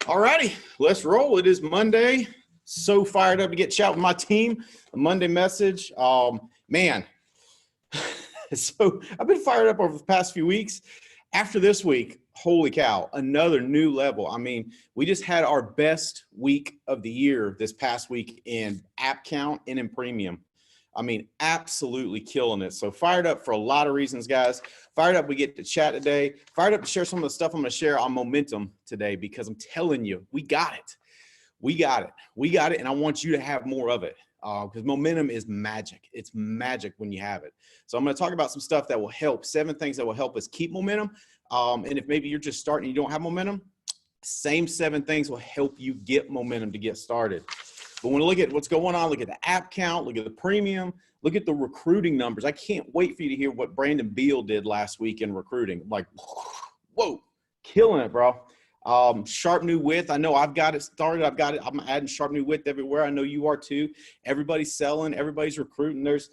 All righty, let's roll. It is Monday. So fired up to get chat with my team. A Monday message. Man, so I've been fired up over the past few weeks. After this week, holy cow, another new level. I mean, we just had our best week of the year this past week in app count and in premium. I mean, absolutely killing it. So fired up for a lot of reasons, guys. Fired up we get to chat today. Fired up to share some of the stuff I'm going to share on momentum today, because I'm telling you, we got it. We got it. We got it. And I want you to have more of it, because momentum is magic. It's magic when you have it. So I'm going to talk about some stuff that will help, 7 things that will help us keep momentum. And if maybe you're just starting and you don't have momentum, same 7 things will help you get momentum to get started. But when we look at what's going on, look at the app count, look at the premium, look at the recruiting numbers. I can't wait for you to hear what Brandon Beal did last week in recruiting. Like, whoa, killing it, bro. Sharp new width. I know I've got it started. I've got it. I'm adding sharp new width everywhere. I know you are too. Everybody's selling. Everybody's recruiting. There's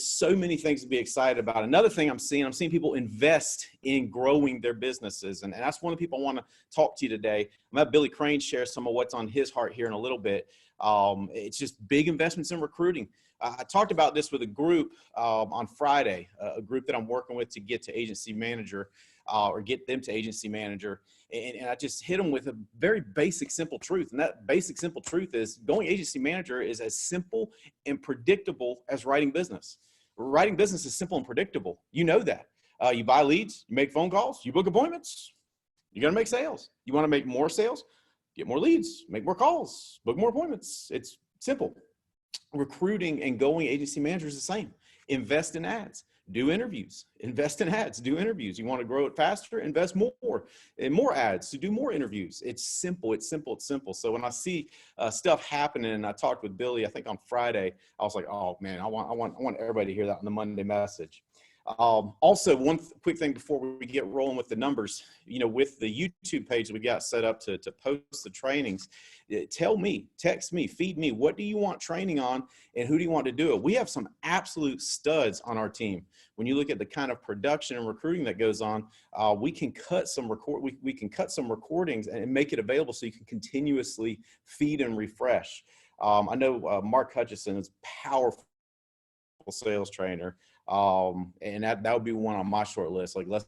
so many things to be excited about. Another thing I'm seeing people invest in growing their businesses. And that's one of the people I want to talk to you today. I'm going to have Billy Crane share some of what's on his heart here in a little bit. It's just big investments in recruiting. I talked about this with a group on Friday, a group that I'm working with to get to agency manager or get them to agency manager. And I just hit them with a very basic, simple truth. And that basic, simple truth is going agency manager is as simple and predictable as writing business. Writing business is simple and predictable. You know that. You buy leads, you make phone calls, you book appointments, you're going to make sales. You want to make more sales? Get more leads, make more calls, book more appointments. It's simple. Recruiting and going agency manager is the same. Invest in ads, do interviews, invest in ads, do interviews. You want to grow it faster, invest more in more ads to do more interviews. It's simple. It's simple. It's simple. So when I see stuff happening, and I talked with Billy, I think on Friday, I was like, oh man, I want everybody to hear that on the Monday message. Also, one quick thing before we get rolling with the numbers, with the YouTube page that we got set up to post the trainings, tell me, text me, feed me, what do you want training on and who do you want to do it? We have some absolute studs on our team. When you look at the kind of production and recruiting that goes on, we can cut some we can cut some recordings and make it available so you can continuously feed and refresh. I know Mark Hutchison is a powerful sales trainer. And that would be one on my short list. Like, let's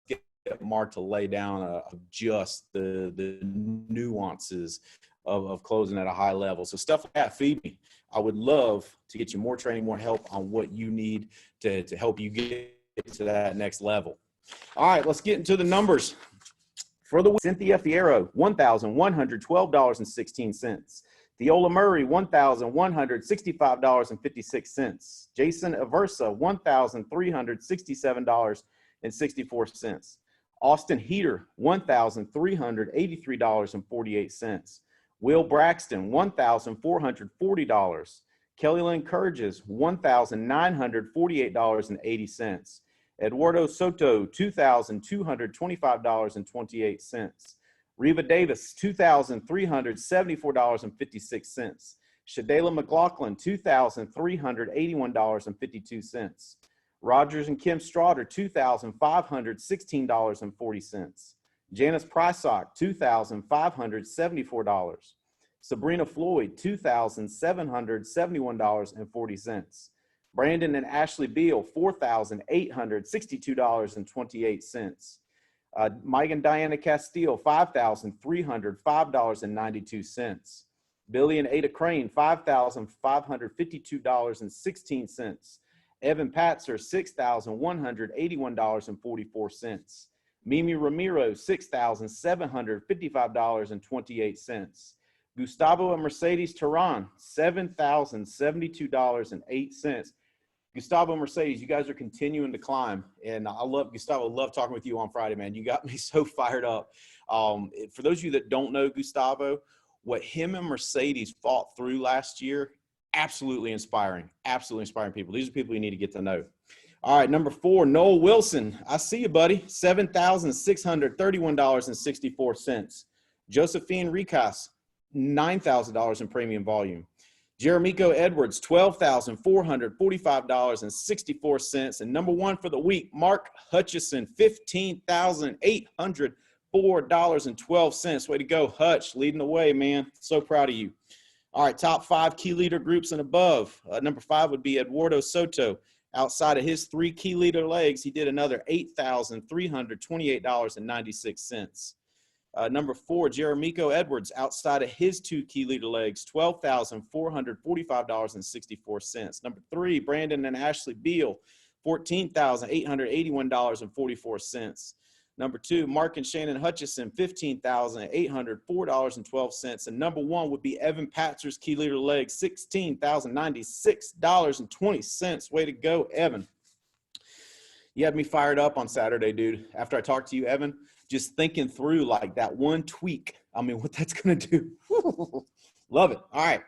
get Mark to lay down just the nuances of closing at a high level. So stuff like that, feed me. I would love to get you more training, more help on what you need to help you get to that next level. All right, let's get into the numbers. For the week, Cynthia Fierro, $1,112.16. Theola Murray, $1,165.56. Jason Aversa, $1,367.64. Austin Heater, $1,383.48. Will Braxton, $1,440. Kelly Lynn Curges, $1,948.80. Eduardo Soto, $2,225.28. Reva Davis, $2,374.56. Shadayla McLaughlin, $2,381.52. Rogers and Kim Straughter, $2,516.40. Janice Prysock, $2,574. Sabrina Floyd, $2,771.40. Brandon and Ashley Beal, $4,862.28. Mike and Diana Castile, $5,305.92. Billy and Ada Crane, $5,552.16. Evan Patzer, $6,181.44. Mimi Ramiro, $6,755.28. Gustavo and Mercedes Tehran, $7,072.08. Gustavo and Mercedes, you guys are continuing to climb. And I love, Gustavo, love talking with you on Friday, man. You got me so fired up. For those of you that don't know Gustavo, what him and Mercedes fought through last year, absolutely inspiring people. These are people you need to get to know. All right, number 4, Noel Wilson. I see you, buddy. $7,631.64. Josephine Ricas, $9,000 in premium volume. Jeremico Edwards, $12,445.64. And number 1 for the week, Mark Hutchison, $15,800 $4.12. Way to go, Hutch, leading the way, man. So proud of you. All right, top 5 key leader groups and above. Number 5 would be Eduardo Soto. Outside of his 3 key leader legs, he did another $8,328.96. Number 4, Jeremico Edwards. Outside of his 2 key leader legs, $12,445.64. Number 3, Brandon and Ashley Beal, $14,881.44. Number 2, Mark and Shannon Hutchison, $15,804.12. And number 1 would be Evan Patzer's key leader leg, $16,096.20. Way to go, Evan. You had me fired up on Saturday, dude. After I talked to you, Evan, just thinking through like that one tweak. I mean, what that's going to do. Love it. All right.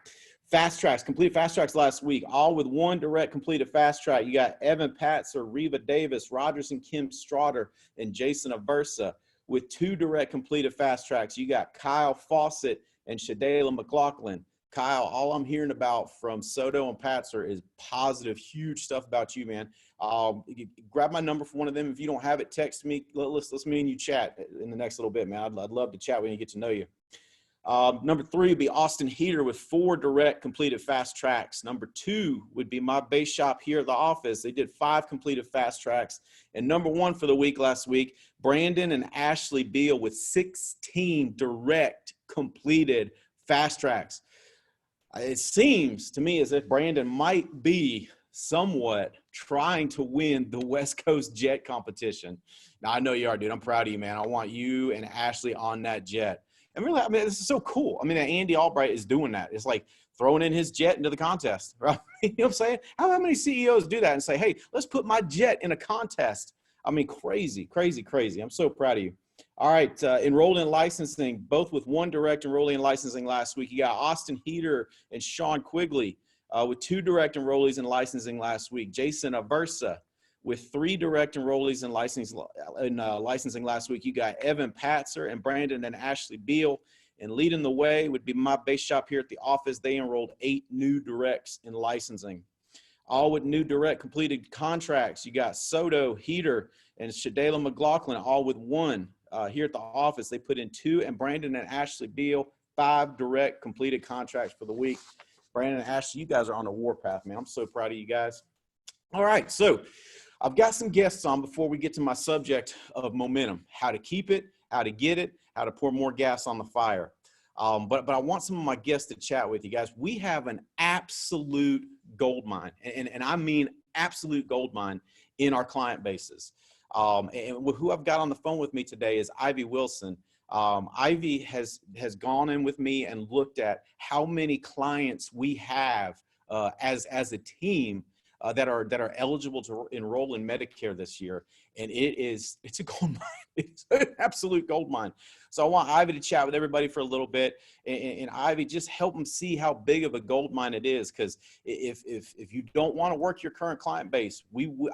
Fast tracks, complete fast tracks last week, all with 1 direct completed fast track. You got Evan Patzer, Reva Davis, Rogers and Kim Straughter, and Jason Aversa. With 2 direct completed fast tracks, you got Kyle Fawcett and Shadayla McLaughlin. Kyle, all I'm hearing about from Soto and Patzer is positive, huge stuff about you, man. Grab my number for one of them. If you don't have it, text me. Let's me and you chat in the next little bit, man. I'd love to chat when you get to know you. Number 3 would be Austin Heater with 4 direct completed fast tracks. Number 2 would be my base shop here at the office. They did 5 completed fast tracks. And number 1 for the week last week, Brandon and Ashley Beal with 16 direct completed fast tracks. It seems to me as if Brandon might be somewhat trying to win the West Coast jet competition. Now, I know you are, dude. I'm proud of you, man. I want you and Ashley on that jet. And really, I mean, this is so cool. I mean, Andy Albright is doing that. It's like throwing in his jet into the contest, right? You know what I'm saying? How many CEOs do that and say, hey, let's put my jet in a contest? I mean, crazy, crazy, crazy. I'm so proud of you. All right, enrolled in licensing, both with 1 direct enrollee in licensing last week. You got Austin Heater and Sean Quigley with 2 direct enrollees in licensing last week. Jason Aversa with 3 direct enrollees in licensing last week. You got Evan Patzer and Brandon and Ashley Beal. And leading the way would be my base shop here at the office. They enrolled 8 new directs in licensing. All with new direct completed contracts. You got Soto, Heater, and Shadayla McLaughlin, all with 1. Here at the office, they put in 2, and Brandon and Ashley Beal, 5 direct completed contracts for the week. Brandon and Ashley, you guys are on the warpath, man. I'm so proud of you guys. All right, so I've got some guests on before we get to my subject of momentum, how to keep it, how to get it, how to pour more gas on the fire. But I want some of my guests to chat with you guys. We have an absolute gold mine, and I mean absolute gold mine in our client bases. And who I've got on the phone with me today is Ivy Wilson. Ivy has gone in with me and looked at how many clients we have as a team that are eligible to enroll in Medicare this year. And it's a gold mine. It's an absolute gold mine. So I want Ivy to chat with everybody for a little bit, and Ivy, just help them see how big of a gold mine it is. Because if you don't want to work your current client base,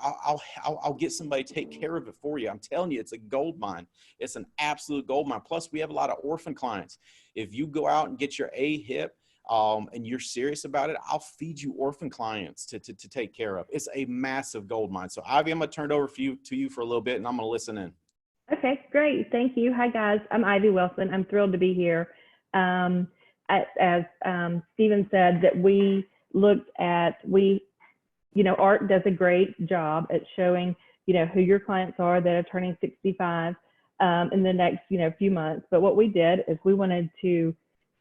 I'll get somebody to take care of it for you. I'm telling you, it's a gold mine. It's an absolute gold mine. Plus, we have a lot of orphan clients. If you go out and get your AHIP, and you're serious about it, I'll feed you orphan clients to take care of. It's a massive gold mine. So Ivy, I'm going to turn it over to you for a little bit, and I'm going to listen in. Okay, great. Thank you. Hi, guys. I'm Ivy Wilson. I'm thrilled to be here. As Stephen said, that we looked at, ARC does a great job at showing, who your clients are that are turning 65 in the next, few months. But what we did is we wanted to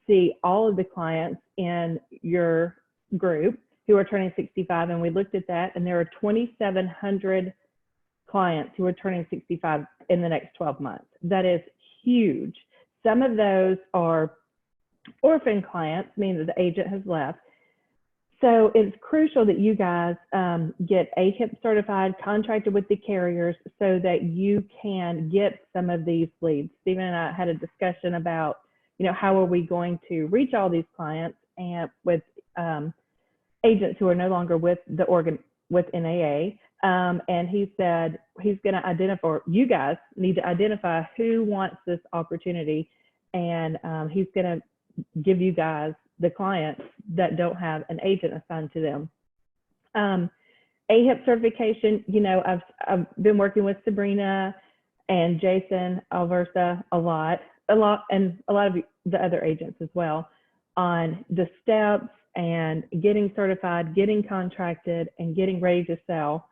see all of the clients in your group who are turning 65, and we looked at that, and there are 2,700 clients who are turning 65 in the next 12 months. That is huge. Some of those are orphan clients, meaning that the agent has left. So it's crucial that you guys get AHIP certified, contracted with the carriers, so that you can get some of these leads. Stephen and I had a discussion about, how are we going to reach all these clients and with agents who are no longer with the with NAA. And he said he's going to identify, you guys need to identify who wants this opportunity, and he's going to give you guys the clients that don't have an agent assigned to them. AHIP certification, I've been working with Sabrina and Jason Alversa a lot, and a lot of the other agents as well, on the steps and getting certified, getting contracted, and getting ready to sell.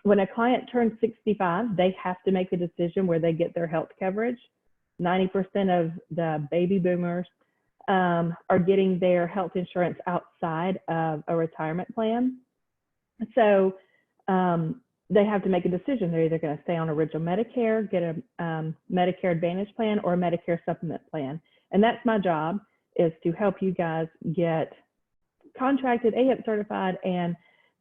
When a client turns 65, they have to make a decision where they get their health coverage. 90% of the baby boomers are getting their health insurance outside of a retirement plan. So they have to make a decision. They're either going to stay on original Medicare, get a Medicare Advantage plan, or a Medicare supplement plan. And that's my job, is to help you guys get contracted, AHIP certified, and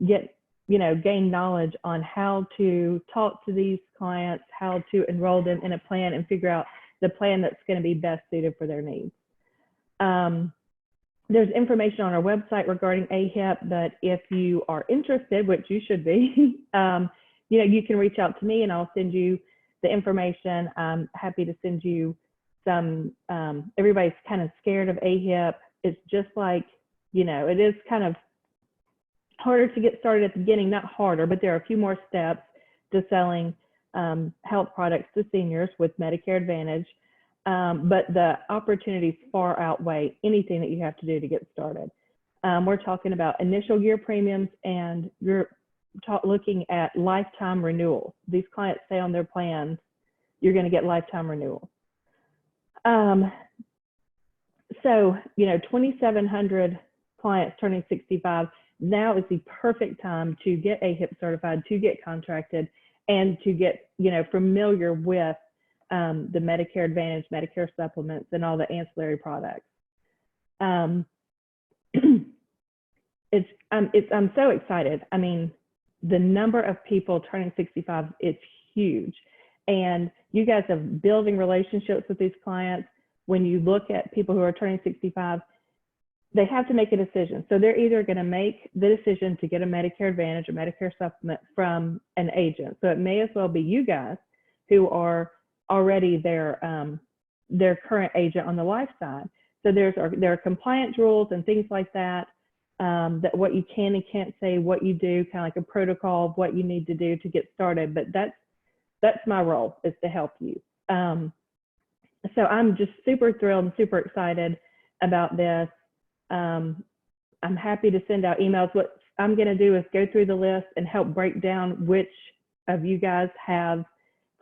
get, gain knowledge on how to talk to these clients, how to enroll them in a plan, and figure out the plan that's going to be best suited for their needs. There's information on our website regarding AHIP, but if you are interested, which you should be, you can reach out to me and I'll send you the information. I'm happy to send you some, everybody's kind of scared of AHIP. It's just like, it is kind of harder to get started at the beginning, not harder, but there are a few more steps to selling health products to seniors with Medicare Advantage. But the opportunities far outweigh anything that you have to do to get started. We're talking about initial year premiums, and you're looking at lifetime renewals. These clients stay on their plans, you're going to get lifetime renewals. So, 2,700 clients turning 65, now is the perfect time to get AHIP certified, to get contracted, and to get, familiar with the Medicare Advantage, Medicare supplements, and all the ancillary products. I'm so excited. I mean, the number of people turning 65, it's huge. And you guys are building relationships with these clients. When you look at people who are turning 65, they have to make a decision. So they're either going to make the decision to get a Medicare Advantage or Medicare supplement from an agent. So it may as well be you guys who are already their current agent on the life side. So there are compliance rules and things like that, that what you can and can't say, what you do, kind of like a protocol of what you need to do to get started. But that's my role, is to help you. So I'm just super thrilled and super excited about this. I'm happy to send out emails. What I'm going to do is go through the list and help break down which of you guys have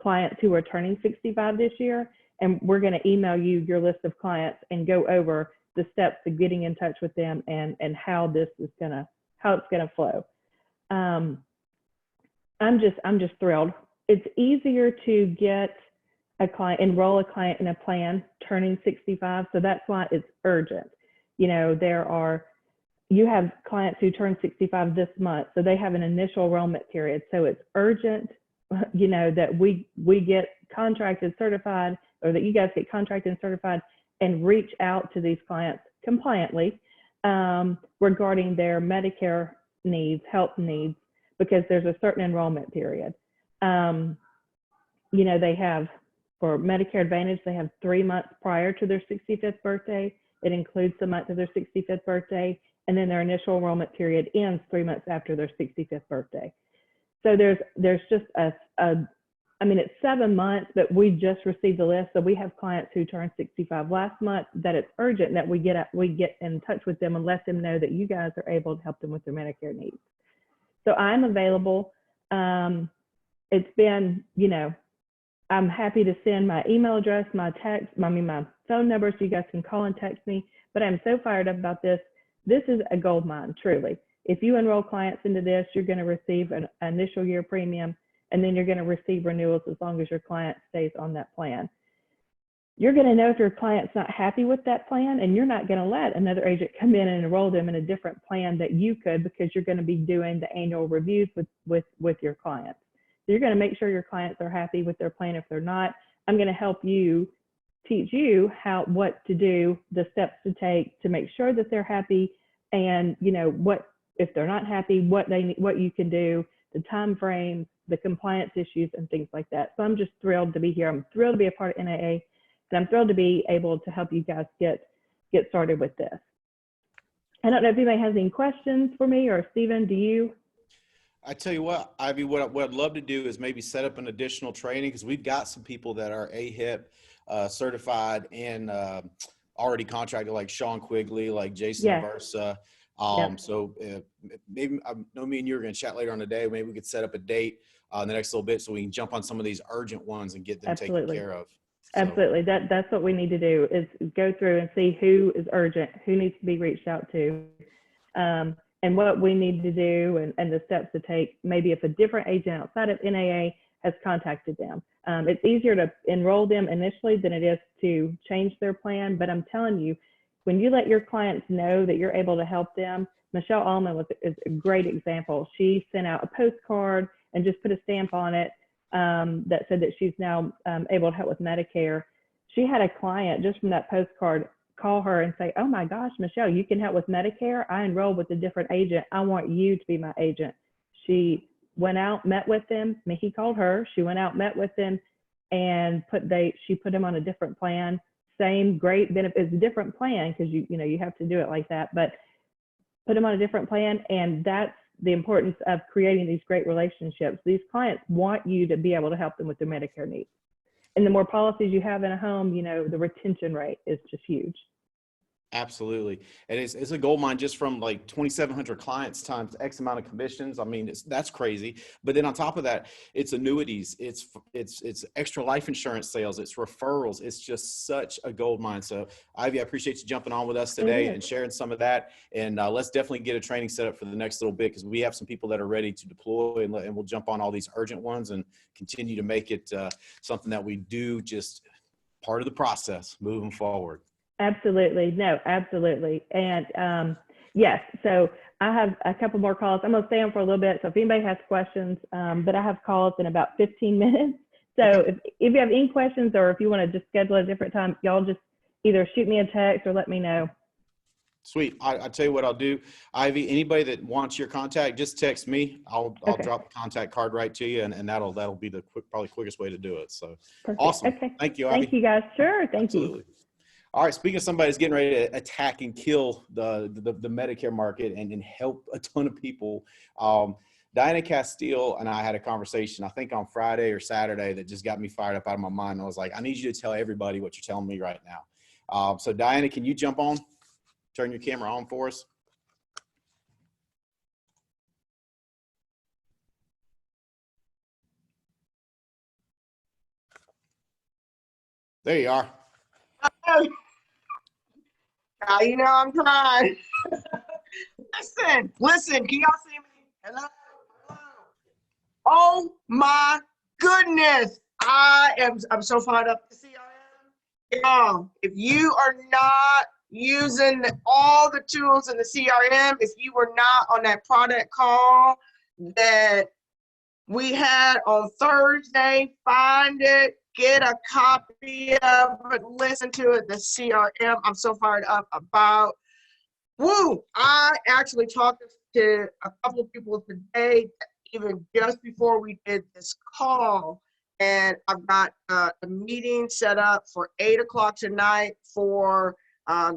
clients who are turning 65 this year, and we're going to email you your list of clients and go over the steps to getting in touch with them and how this is how it's gonna flow. I'm just thrilled. It's easier to get a client, enroll a client in a plan turning 65, so that's why it's urgent. You have clients who turn 65 this month, so they have an initial enrollment period, so it's urgent that we get contracted, certified, or that you guys get contracted and certified and reach out to these clients compliantly regarding their Medicare needs, health needs, because there's a certain enrollment period. They have, for Medicare Advantage, they have 3 months prior to their 65th birthday. It includes the month of their 65th birthday, and then their initial enrollment period ends 3 months after their 65th birthday. So there's just it's 7 months, but we just received the list. So we have clients who turned 65 last month that it's urgent that we get in touch with them and let them know that you guys are able to help them with their Medicare needs. So I'm available. It's been, I'm happy to send my email address, my phone number, so you guys can call and text me. But I'm so fired up about this. This is a gold mine, truly. If you enroll clients into this, you're going to receive an initial year premium, and then you're going to receive renewals as long as your client stays on that plan. You're going to know if your client's not happy with that plan, and you're not going to let another agent come in and enroll them in a different plan that you could, because you're going to be doing the annual reviews with your clients. So you're going to make sure your clients are happy with their plan. If they're not, I'm going to help you, teach you what to do, the steps to take to make sure that they're happy, and what if they're not happy, what you can do, the time frames, the compliance issues, and things like that. So I'm just thrilled to be here. I'm thrilled to be a part of NAA, and I'm thrilled to be able to help you guys get started with this. I don't know if anybody has any questions for me, or Stephen, do you? I tell you what, Ivy, what I'd love to do is maybe set up an additional training because we've got some people that are AHIP certified and already contracted, like Sean Quigley, like Jason Yes. Aversa. Yep. So maybe I know me and you are going to chat later on today. Maybe we could set up a date in the next little bit so we can jump on some of these urgent ones and get them taken Absolutely. care of. So, Absolutely. That's what we need to do is go through and see who is urgent, who needs to be reached out to, and what we need to do and the steps to take, maybe if a different agent outside of NAA has contacted them. It's easier to enroll them initially than it is to change their plan. But I'm telling you, when you let your clients know that you're able to help them, Michelle Allman is a great example. She sent out a postcard and just put a stamp on it that said that she's now able to help with Medicare. She had a client just from that postcard call her and say, oh my gosh, Michelle, you can help with Medicare. I enrolled with a different agent. I want you to be my agent. She went out, met with him. I mean, he called her. She went out, met with him, and she put him on a different plan. Same great benefits, a different plan because you have to do it like that, but put him on a different plan. And that's the importance of creating these great relationships. These clients want you to be able to help them with their Medicare needs. And the more policies you have in a home, the retention rate is just huge. absolutely. And it's a gold mine just from like 2,700 clients times X amount of commissions. I mean, that's crazy. But then on top of that, it's annuities, it's extra life insurance sales, it's referrals. It's just such a gold mine. So Ivy, I appreciate you jumping on with us today and sharing some of that. And let's definitely get a training set up for the next little bit because we have some people that are ready to deploy and we'll jump on all these urgent ones and continue to make it something that we do, just part of the process moving forward. Absolutely. No, absolutely. And yes, so I have a couple more calls. I'm going to stay on for a little bit. So if anybody has questions, but I have calls in about 15 minutes. So Okay. if you have any questions or if you want to just schedule a different time, y'all just either shoot me a text or let me know. Sweet. I'll tell you what I'll do. Ivy, anybody that wants your contact, just text me. I'll drop the contact card right to you, and that'll be the probably quickest way to do it. So Perfect. awesome. Okay. Thank you, Ivy. Thank you, guys. Sure. Thank Absolutely. you. All right. Speaking of somebody that's getting ready to attack and kill the Medicare market and help a ton of people, Diana Castile and I had a conversation, I think on Friday or Saturday, that just got me fired up out of my mind. I was like, I need you to tell everybody what you're telling me right now. So Diana, can you jump on? Turn your camera on for us. There you are. I'm trying. Listen, can y'all see me? Hello? Oh my goodness. I'm so fired up to see CRM. Y'all, if you are not using all the tools in the CRM, if you were not on that product call that we had on Thursday, find it, get a copy of it, listen to it, the CRM. I'm so fired up about. Woo! I actually talked to a couple of people today, even just before we did this call, and I've got a meeting set up for 8 o'clock tonight for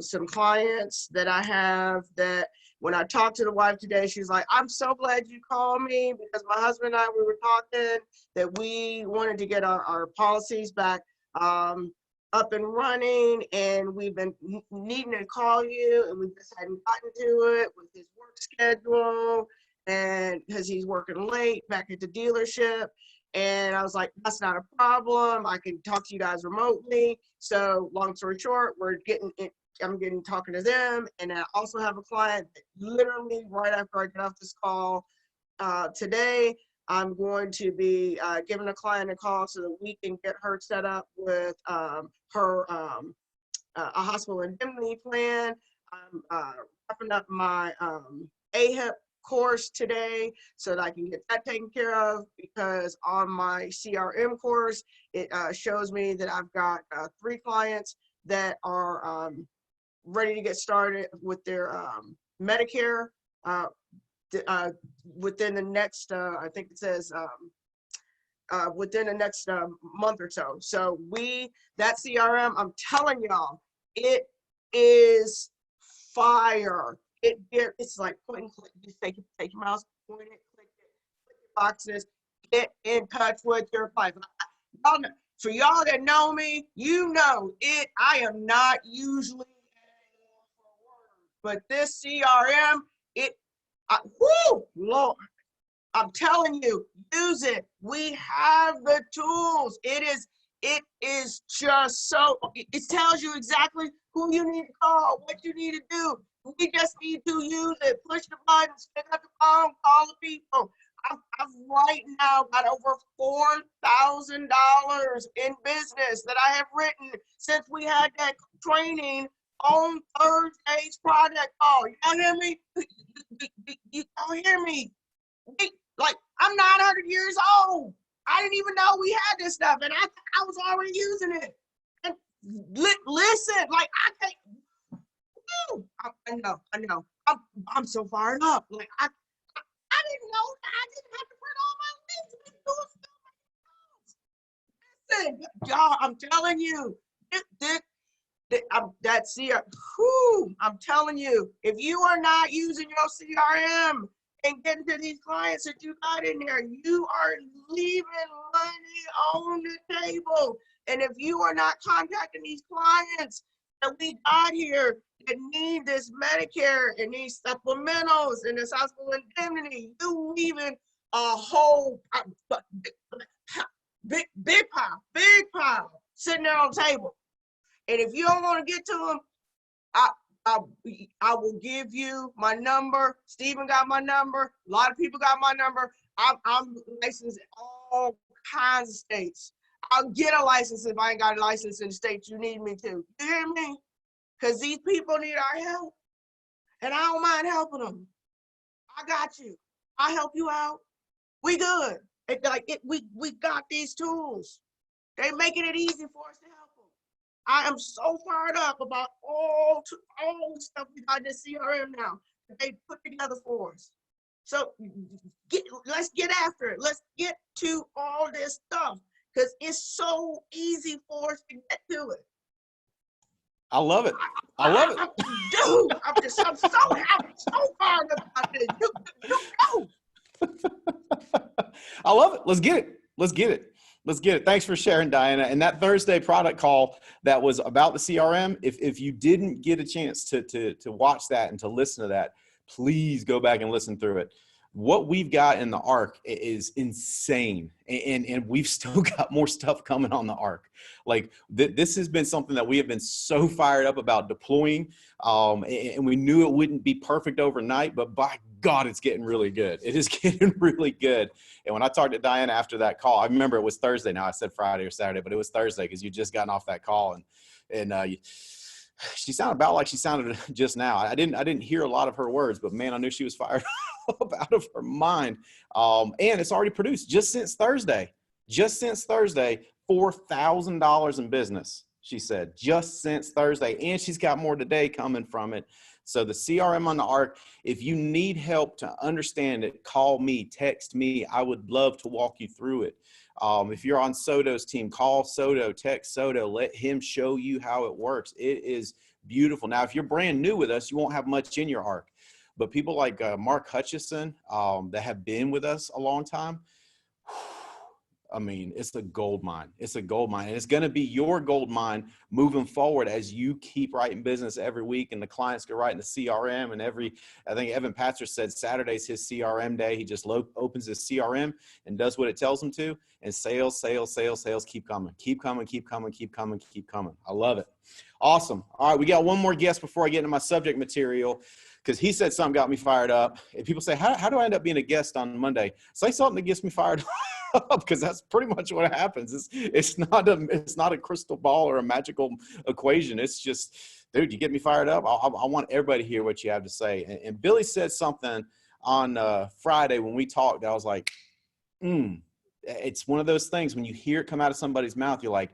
some clients that I have. That when I talked to the wife today, she's like, I'm so glad you called me because my husband and I, we were talking that we wanted to get our policies back up and running, and we've been needing to call you, and we just hadn't gotten to it with his work schedule, and because he's working late back at the dealership. And I was like, that's not a problem. I can talk to you guys remotely. So long story short, I'm talking to them. And I also have a client that literally right after I get off this call today, I'm going to be giving a client a call so that we can get her set up with a hospital indemnity plan. I'm wrapping up my AHIP course today so that I can get that taken care of, because on my CRM course, it shows me that I've got 3 clients that are ready to get started with their Medicare within the next, I think it says, within the next month or so. So that CRM, I'm telling y'all, it is fire. It's like point and click. You take your mouse, point it, click it, boxes, get in touch with your clients. Y'all know, for y'all that know me, you know it. I am not usually, but this CRM, whoo, Lord, I'm telling you, use it. We have the tools. It is just so, it tells you exactly who you need to call, what you need to do. We just need to use it. Push the buttons, pick up the phone, call the people. I've right now got over $4,000 in business that I have written since we had that training on Thursday's product call. Y'all hear me? Y'all hear me? Like, I'm 900 years old. I didn't even know we had this stuff, and I was already using it. And listen, like, I can't. I know. I'm so fired up. Like, I didn't know that I didn't have to print all my links. Listen, y'all, I'm telling you, that's CRM. I'm telling you, if you are not using your CRM and getting to these clients that you got in there, you are leaving money on the table. And if you are not contacting these clients that we got here that need this Medicare and these supplementals and this hospital indemnity, you leaving a whole big pile sitting there on the table. And if you don't want to get to them, I will give you my number. Stephen got my number. A lot of people got my number. I'm licensed in all kinds of states. I'll get a license if I ain't got a license in the states you need me to. You hear me? Because these people need our help. And I don't mind helping them. I got you. I'll help you out. We good. We got these tools. They making it easy for us to help them. I am so fired up about all the stuff we got in the CRM now that they put together for us. So let's get after it. Let's get to all this stuff because it's so easy for us to get to it. I love it. I love it. Dude, I'm so happy, so fired up about this. You know. I love it. Let's get it. Let's get it. Let's get it. Thanks for sharing, Diana. And that Thursday product call that was about the CRM, if you didn't get a chance to watch that and to listen to that, please go back and listen through it. What we've got in the ARC is insane. And we've still got more stuff coming on the ARC. Like this has been something that we have been so fired up about deploying. And we knew it wouldn't be perfect overnight, but by God, it's getting really good. It is getting really good. And when I talked to Diana after that call, I remember it was Thursday. Now I said Friday or Saturday, but it was Thursday because you just gotten off that call. And she sounded about like she sounded just now. I didn't hear a lot of her words, but man, I knew she was fired up out of her mind. And it's already produced just since Thursday, $4,000 in business, she said, just since Thursday. And she's got more today coming from it. So the CRM on the ARC, if you need help to understand it, call me, text me. I would love to walk you through it. If you're on Soto's team, call Soto, text Soto, let him show you how it works. It is beautiful. Now, if you're brand new with us, you won't have much in your ARC, but people like Mark Hutchison that have been with us a long time, I mean, it's a gold mine. It's a gold mine. And it's going to be your gold mine moving forward as you keep writing business every week and the clients can write in the CRM. And I think Evan Patzer said Saturday's his CRM day. He just opens his CRM and does what it tells him to. And sales keep coming. Keep coming. I love it. Awesome. All right, we got one more guest before I get into my subject material, because he said something got me fired up. And people say, how do I end up being a guest on Monday? Say something that gets me fired up, because that's pretty much what happens. It's not a crystal ball or a magical equation. It's just, dude, you get me fired up. I want everybody to hear what you have to say. And Billy said something on Friday when we talked. I was like, it's one of those things when you hear it come out of somebody's mouth, you're like,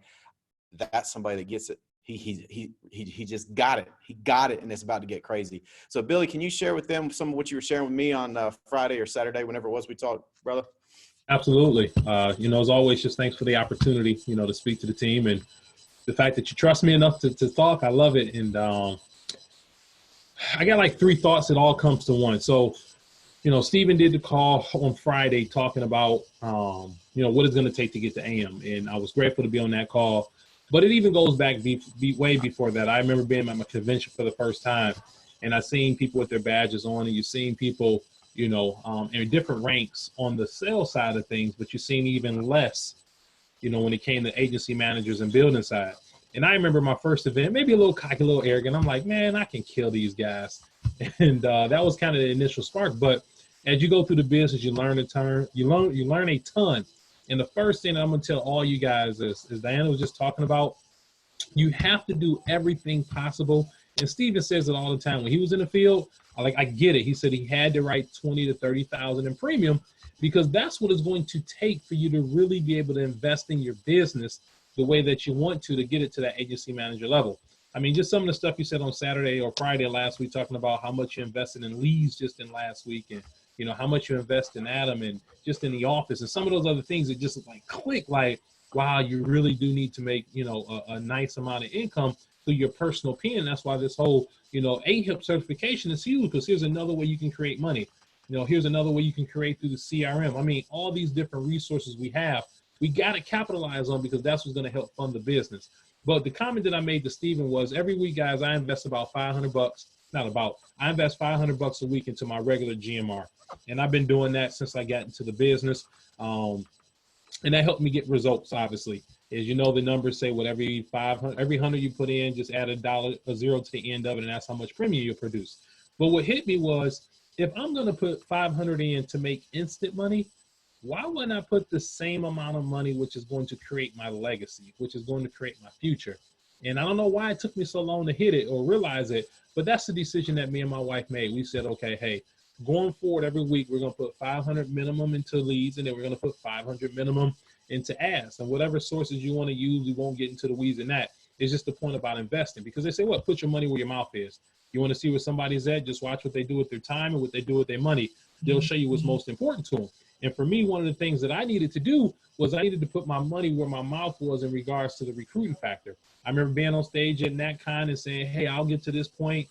that's somebody that gets it. He just got it. He got it, and it's about to get crazy. So, Billy, can you share with them some of what you were sharing with me on Friday or Saturday, whenever it was we talked, brother? Absolutely. As always, just thanks for the opportunity, to speak to the team and the fact that you trust me enough to talk. I love it. And I got like three thoughts that all comes to one. So Stephen did the call on Friday talking about, what it's going to take to get to AM. And I was grateful to be on that call. But it even goes back way before that. I remember being at my convention for the first time, and I seen people with their badges on, and you've seen people, in different ranks on the sales side of things, but you've seen even less, when it came to agency managers and building side. And I remember my first event, maybe a little cocky, a little arrogant. I'm like, man, I can kill these guys. And that was kind of the initial spark. But as you go through the business, you learn a ton. You learn a ton. And the first thing I'm going to tell all you guys is Diana was just talking about, you have to do everything possible. And Steven says it all the time. When he was in the field, I get it. He said he had to write 20 to 30,000 in premium because that's what it's going to take for you to really be able to invest in your business the way that you want to get it to that agency manager level. I mean, just some of the stuff you said on Saturday or Friday last week, talking about how much you invested in leads just in last week, and how much you invest in Adam and just in the office and some of those other things that just click wow, you really do need to make, a nice amount of income through your personal pen. That's why this whole, AHIP certification is huge, because here's another way you can create money. Here's another way you can create through the CRM. I mean, all these different resources we have, we got to capitalize on, because that's what's going to help fund the business. But the comment that I made to Steven was, every week, guys, I invest about $500. I invest $500 a week into my regular GMR. And I've been doing that since I got into the business. And that helped me get results, obviously. As you know, the numbers say every 100 you put in, just add a zero to the end of it, and that's how much premium you'll produce. But what hit me was, if I'm going to put 500 in to make instant money, why wouldn't I put the same amount of money, which is going to create my legacy, which is going to create my future? And I don't know why it took me so long to hit it or realize it, but that's the decision that me and my wife made. We said, okay, hey, going forward every week, we're going to put 500 minimum into leads, and then we're going to put 500 minimum into ads. And whatever sources you want to use, we won't get into the weeds in that. It's just the point about investing, because they say, put your money where your mouth is. You want to see where somebody's at, just watch what they do with their time and what they do with their money. They'll show you what's most important to them. And for me, one of the things that I needed to do was I needed to put my money where my mouth was in regards to the recruiting factor. I remember being on stage at NatCon and saying, hey, I'll get to this point,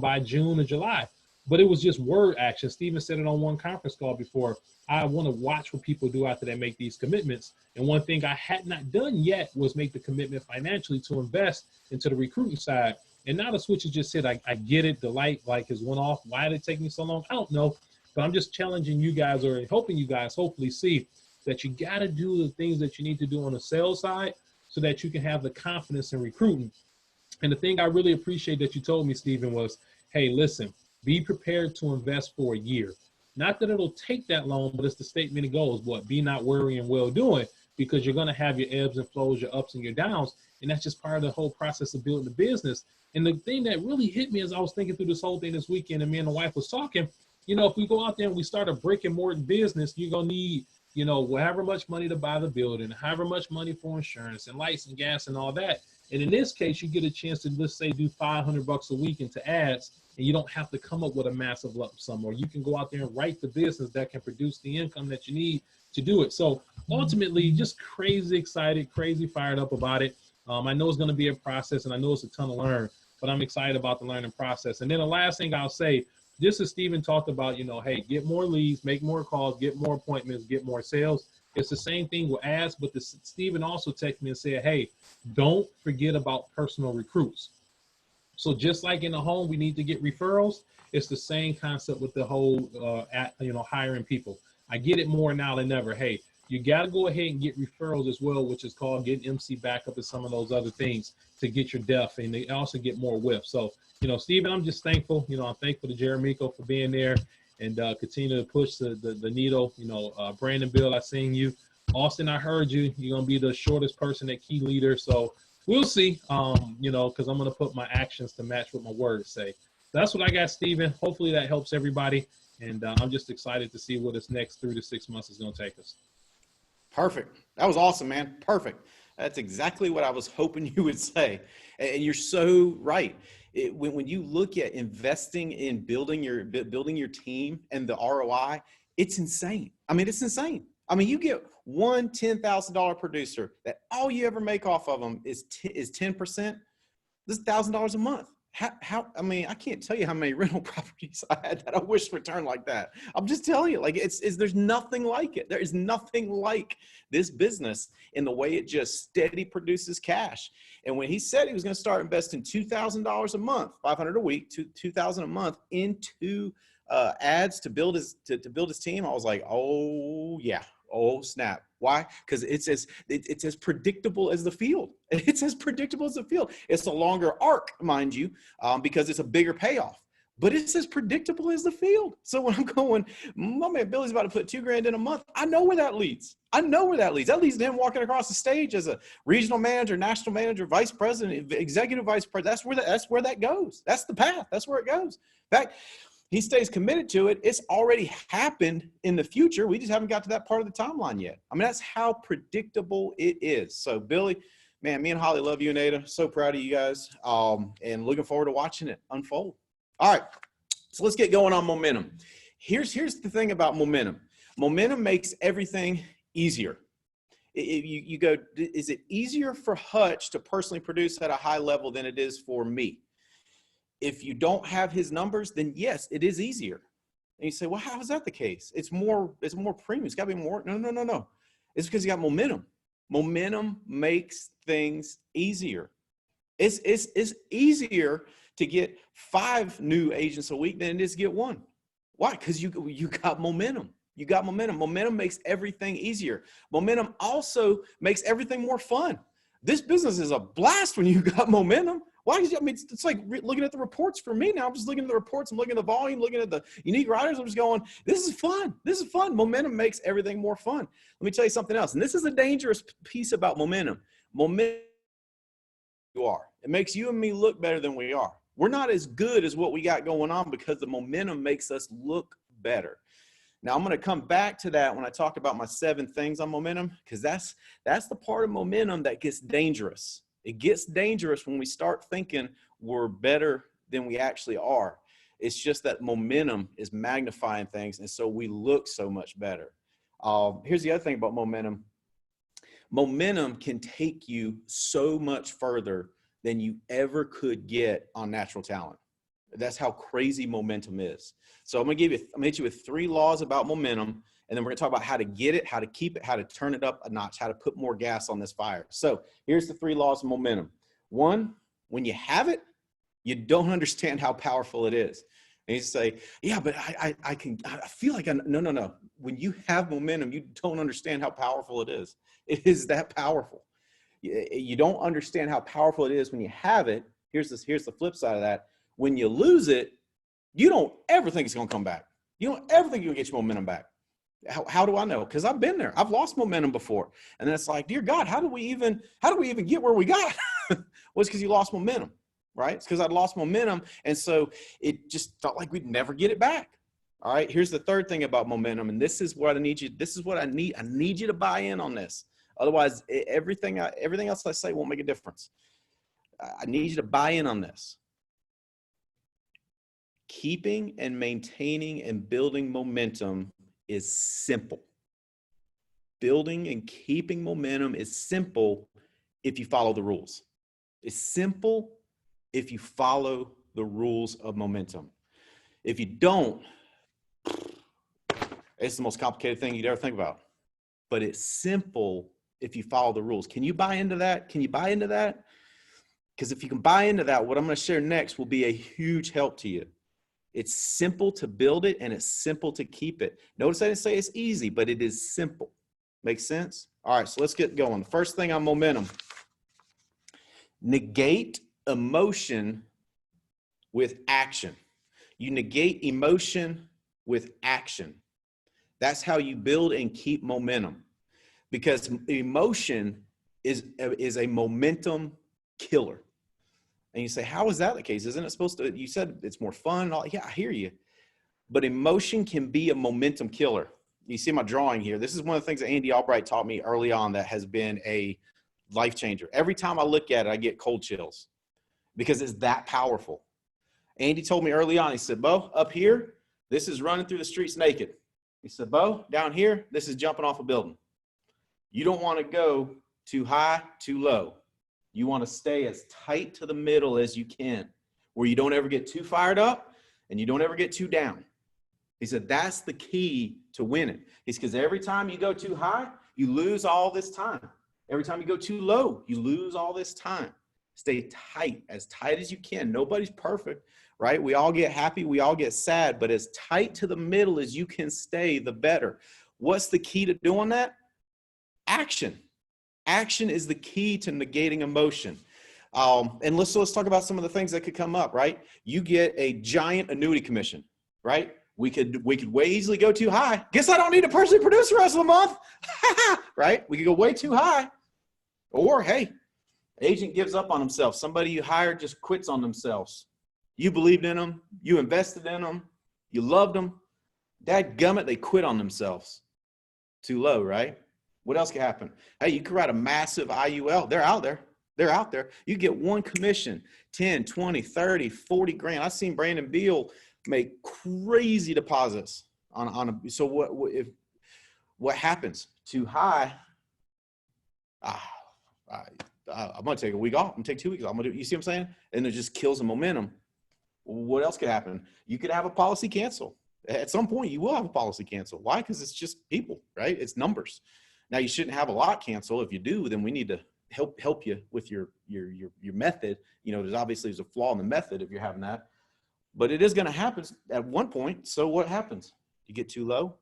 by June or July. But it was just word action. Steven said it on one conference call before. I want to watch what people do after they make these commitments. And one thing I had not done yet was make the commitment financially to invest into the recruiting side. And now the switch has just hit. I get it. The light has went off. Why did it take me so long? I don't know. But I'm just challenging you guys, or hoping you guys hopefully see that you got to do the things that you need to do on the sales side so that you can have the confidence in recruiting. And the thing I really appreciate that you told me, Steven, was, hey, listen, be prepared to invest for a year. Not that it'll take that long, but it's the statement it goes, be not worrying, well doing, because you're going to have your ebbs and flows, your ups and your downs. And that's just part of the whole process of building the business. And the thing that really hit me as I was thinking through this whole thing this weekend, and me and the wife was talking, if we go out there and we start a brick and mortar business, you're going to need, however much money to buy the building, however much money for insurance and lights and gas and all that. And in this case, you get a chance to, let's say, do $500 a week into ads, and you don't have to come up with a massive lump sum, or you can go out there and write the business that can produce the income that you need to do it. So ultimately, just crazy excited, crazy fired up about it. I know it's going to be a process, and I know it's a ton to learn, but I'm excited about the learning process. And then the last thing I'll say, just as Steven talked about, hey, get more leads, make more calls, get more appointments, get more sales. It's the same thing with ads, but Steven also texted me and said, hey, don't forget about personal recruits. So just like in the home, we need to get referrals. It's the same concept with the whole, hiring people. I get it more now than ever. Hey, you got to go ahead and get referrals as well, which is called getting MC backup and some of those other things to get your def, and they also get more whiff. So, Steven, I'm just thankful. I'm thankful to Jeremico for being there and continue to push the needle. Brandon, Bill, I seen you. Austin, I heard you. You're going to be the shortest person at Key Leader. So we'll see, because I'm going to put my actions to match what my words say. That's what I got, Steven. Hopefully that helps everybody. And I'm just excited to see what this next 3 to 6 months is going to take us. Perfect. That was awesome, man. Perfect. That's exactly what I was hoping you would say. And you're so right. When you look at investing in building your team and the ROI, it's insane. I mean, it's insane. I mean, you get one $10,000 producer that all you ever make off of them is 10%. This is $1,000 a month. I mean, I can't tell you how many rental properties I had that I wish returned like that. I'm just telling you, like there's nothing like it. There is nothing like this business in the way it just steady produces cash. And when he said he was going to start investing $2,000 a month, 500 a week, $2,000 a month into ads to build his team, I was like, oh yeah. Oh snap. Why? Because it's as predictable as the field. It's as predictable as the field. It's a longer arc, mind you, because it's a bigger payoff. But it's as predictable as the field. So when I'm going, my man Billy's about to put $2,000 in a month, I know where that leads. I know where that leads. That leads to him walking across the stage as a regional manager, national manager, vice president, executive vice president. That's where that goes. That's the path. That's where it goes. In fact, he stays committed to it. It's already happened in the future. We just haven't got to that part of the timeline yet. I mean, that's how predictable it is. So Billy, man, me and Holly love you and Ada. So proud of you guys, and looking forward to watching it unfold. All right, so let's get going on momentum. Here's the thing about momentum. Momentum makes everything easier. You go, is it easier for Hutch to personally produce at a high level than it is for me? If you don't have his numbers, then yes, it is easier. And you say, well, how is that the case? It's more premium. It's got to be more. No. It's because you got momentum. Momentum makes things easier. It's easier to get 5 new agents a week than it is to get 1. Why? Because you got momentum. You got momentum. Momentum makes everything easier. Momentum also makes everything more fun. This business is a blast when you got momentum. Why? I mean, it's like looking at the reports for me now. I'm just looking at the reports. I'm looking at the volume, looking at the unique riders. I'm just going, this is fun. This is fun. Momentum makes everything more fun. Let me tell you something else. And this is a dangerous piece about momentum. Momentum, you are. It makes you and me look better than we are. We're not as good as what we got going on because the momentum makes us look better. Now, I'm going to come back to that when I talk about my 7 things on momentum, because that's the part of momentum that gets dangerous. It gets dangerous when we start thinking we're better than we actually are. It's just that momentum is magnifying things, and so we look so much better. Here's the other thing about momentum. Momentum can take you so much further than you ever could get on natural talent. That's how crazy momentum is. So I'm gonna hit you with 3 laws about momentum, and then we're gonna talk about how to get it, how to keep it, how to turn it up a notch, how to put more gas on this fire. So here's the 3 laws of momentum. 1, when you have it, you don't understand how powerful it is. And you say, yeah, but I feel like no. When you have momentum, you don't understand how powerful it is. It is that powerful. You don't understand how powerful it is when you have it. Here's the flip side of that. When you lose it, you don't ever think it's going to come back. You don't ever think you'll get your momentum back. How do I know? Because I've been there. I've lost momentum before. And then it's like, dear God, how do we even get where we got? Well, it's because you lost momentum, right? It's because I'd lost momentum. And so it just felt like we'd never get it back. All right. Here's the 3rd thing about momentum. And this is what I need you. This is what I need. I need you to buy in on this. Otherwise, everything else I say won't make a difference. I need you to buy in on this. Keeping and maintaining and building momentum is simple. Building and keeping momentum is simple if you follow the rules. It's simple if you follow the rules of momentum. If you don't, it's the most complicated thing you'd ever think about. But it's simple if you follow the rules. Can you buy into that? Can you buy into that? Because if you can buy into that, what I'm going to share next will be a huge help to you. It's simple to build it, and it's simple to keep it. Notice I didn't say it's easy, but it is simple. Makes sense? All right, so let's get going. The first thing on momentum. Negate emotion with action. You negate emotion with action. That's how you build and keep momentum. Because emotion is a momentum killer. And you say, how is that the case? Isn't it supposed to, you said it's more fun and all. Yeah, I hear you. But emotion can be a momentum killer. You see my drawing here. This is one of the things that Andy Albright taught me early on that has been a life changer. Every time I look at it, I get cold chills because it's that powerful. Andy told me early on, he said, Bo, up here, this is running through the streets naked. He said, Bo, down here, this is jumping off a building. You don't want to go too high, too low. You want to stay as tight to the middle as you can. where you don't ever get too fired up and you don't ever get too down. He said, that's the key to winning. He's because every time you go too high, you lose all this time. Every time you go too low, you lose all this time. Stay tight as you can. Nobody's perfect, right? We all get happy. We all get sad, but as tight to the middle as you can stay, the better. What's the key to doing that? Action. Action is the key to negating emotion. And let's talk about some of the things that could come up, right? You get a giant annuity commission, right? We could way easily go too high. Guess I don't need to personally produce the rest of the month, right? We could go way too high. Or, hey, agent gives up on himself. Somebody you hired just quits on themselves. You believed in them. You invested in them. You loved them. Dadgummit, they quit on themselves. Too low, right? What else could happen? Hey, you could write a massive IUL. They're out there. They're out there. You get one commission, 10, 20, 30, 40 grand. I've seen Brandon Beal make crazy deposits on a, so what happens? Too high. I'm going to take a week off. I'm going to take 2 weeks off. I'm going to do, you see what I'm saying? And it just kills the momentum. What else could happen? You could have a policy cancel. At some point, you will have a policy cancel. Why? Because it's just people, right? It's numbers. Now, you shouldn't have a lot cancel. If you do, then we need to help you with your method. You know, there's a flaw in the method if you're having that. But it is going to happen at one point. So what happens? You get too low.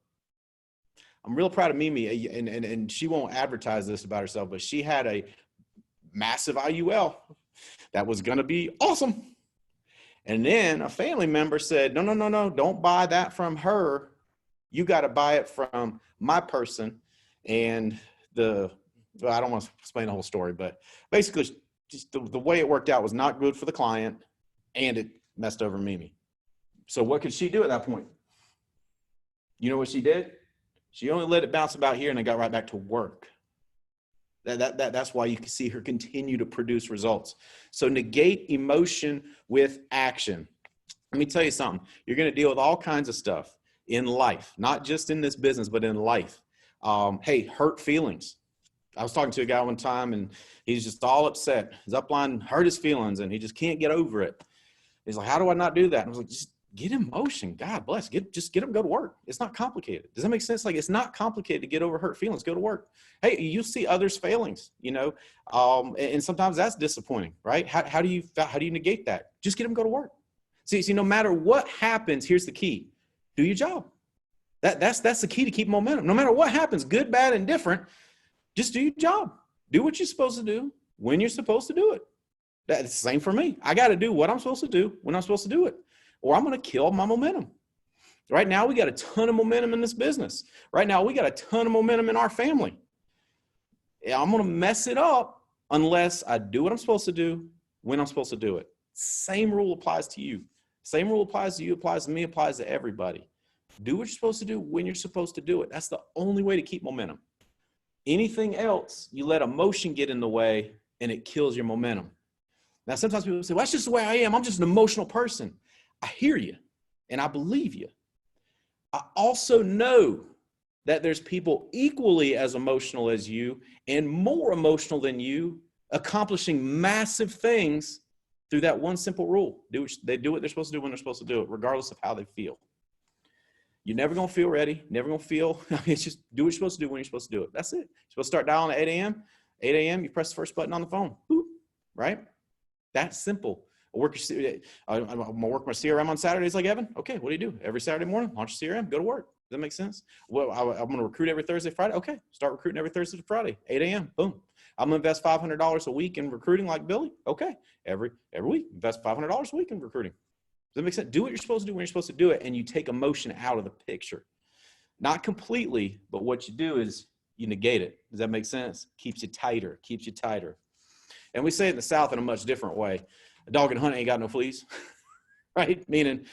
I'm real proud of Mimi, and she won't advertise this about herself, but she had a massive IUL that was going to be awesome. And then a family member said, no, don't buy that from her. You got to buy it from my person. And I don't want to explain the whole story, but basically just the way it worked out was not good for the client, and it messed over Mimi. So what could she do at that point? You know what she did? She only let it bounce about here and then got right back to work. That's why you can see her continue to produce results. So negate emotion with action. Let me tell you something. You're going to deal with all kinds of stuff in life, not just in this business, but in life. Hey, hurt feelings. I was talking to a guy one time and he's just all upset. His upline hurt his feelings and he just can't get over it. He's like, how do I not do that? And I was like, just get in motion. God bless. Just get them, go to work. It's not complicated. Does that make sense? Like, it's not complicated to get over hurt feelings. Go to work. Hey, you see others' failings, you know, and sometimes that's disappointing, right? How do you negate that? Just get them, go to work. See, no matter what happens, here's the key. Do your job. That's the key to keep momentum. No matter what happens, good, bad, and different, just do your job. Do what you're supposed to do when you're supposed to do it. That's the same for me. I got to do what I'm supposed to do when I'm supposed to do it, or I'm going to kill my momentum. Right now, we got a ton of momentum in this business. Right now, we got a ton of momentum in our family. I'm going to mess it up unless I do what I'm supposed to do when I'm supposed to do it. Same rule applies to you. Same rule applies to you, applies to me, applies to everybody. Do what you're supposed to do when you're supposed to do it. That's the only way to keep momentum. Anything else, you let emotion get in the way and it kills your momentum. Now, sometimes people say, well, that's just the way I am. I'm just an emotional person. I hear you and I believe you. I also know that there's people equally as emotional as you and more emotional than you accomplishing massive things through that one simple rule. They do what they're supposed to do when they're supposed to do it, regardless of how they feel. You're never going to feel ready, never going to feel, it's just do what you're supposed to do when you're supposed to do it. That's it. You're supposed to start dialing at 8 a.m. 8 a.m., you press the first button on the phone, boop, right? That's I'm going to work my CRM on Saturdays like Evan. Okay, what do you do? Every Saturday morning, launch your CRM, go to work. Does that make sense? Well, I'm going to recruit every Thursday, Friday. Okay, start recruiting every Thursday to Friday, 8 a.m., boom. I'm going to invest $500 a week in recruiting like Billy. Okay, every week, invest $500 a week in recruiting. Does that make sense? Do what you're supposed to do when you're supposed to do it, and you take emotion out of the picture. Not completely, but what you do is you negate it. Does that make sense? Keeps you tighter, keeps you tighter. And we say it in the South in a much different way. A dog and hunt ain't got no fleas, right? Meaning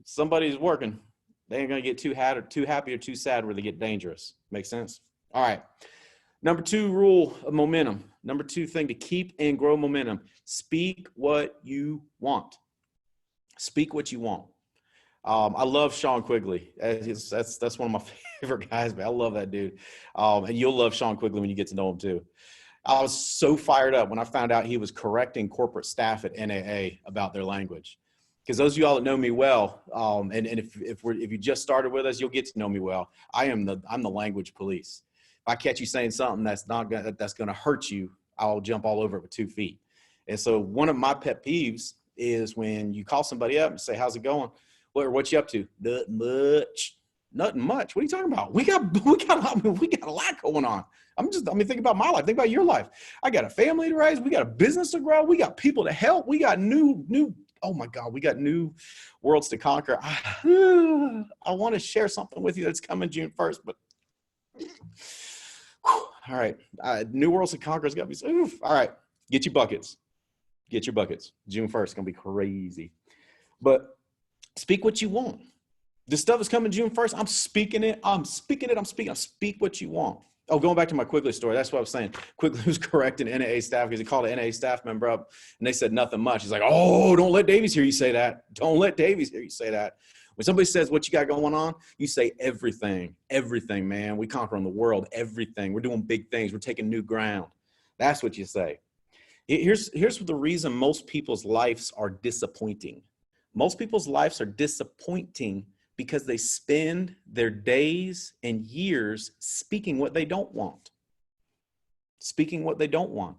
somebody's working. They ain't going to get too happy or too sad where they get dangerous. Make sense? All right. Number 2 rule of momentum. Number 2 thing to keep and grow momentum. Speak what you want. Speak what you want. I love Sean Quigley. That's one of my favorite guys, man. I love that dude. And you'll love Sean Quigley when you get to know him too. I was so fired up when I found out he was correcting corporate staff at NAA about their language. Because those of you all that know me well, and if you just started with us, you'll get to know me well. I'm the language police. If I catch you saying something that's gonna hurt you, I'll jump all over it with 2 feet. And so one of my pet peeves is when you call somebody up and say, "How's it going? What you up to?" Nothing much. What are you talking about? We got a lot going on. Think about my life. Think about your life. I got a family to raise. We got a business to grow. We got people to help. We got oh my God, we got new worlds to conquer. I want to share something with you that's coming June 1st, but all right. New worlds to conquer is got to be, all right. Get your buckets. Get your buckets. June 1st, going to be crazy. But speak what you want. This stuff is coming June 1st. I'm speaking it. Speak what you want. Oh, going back to my Quigley story. That's what I was saying. Quigley was correcting NAA staff because he called an NAA staff member up and they said nothing much. He's like, "Oh, don't let Davies hear you say that. Don't let Davies hear you say that." When somebody says what you got going on, you say everything. Everything, man. We conquer the world. Everything. We're doing big things. We're taking new ground. That's what you say. Here's the reason most people's lives are disappointing. Most people's lives are disappointing because they spend their days and years speaking what they don't want. Speaking what they don't want.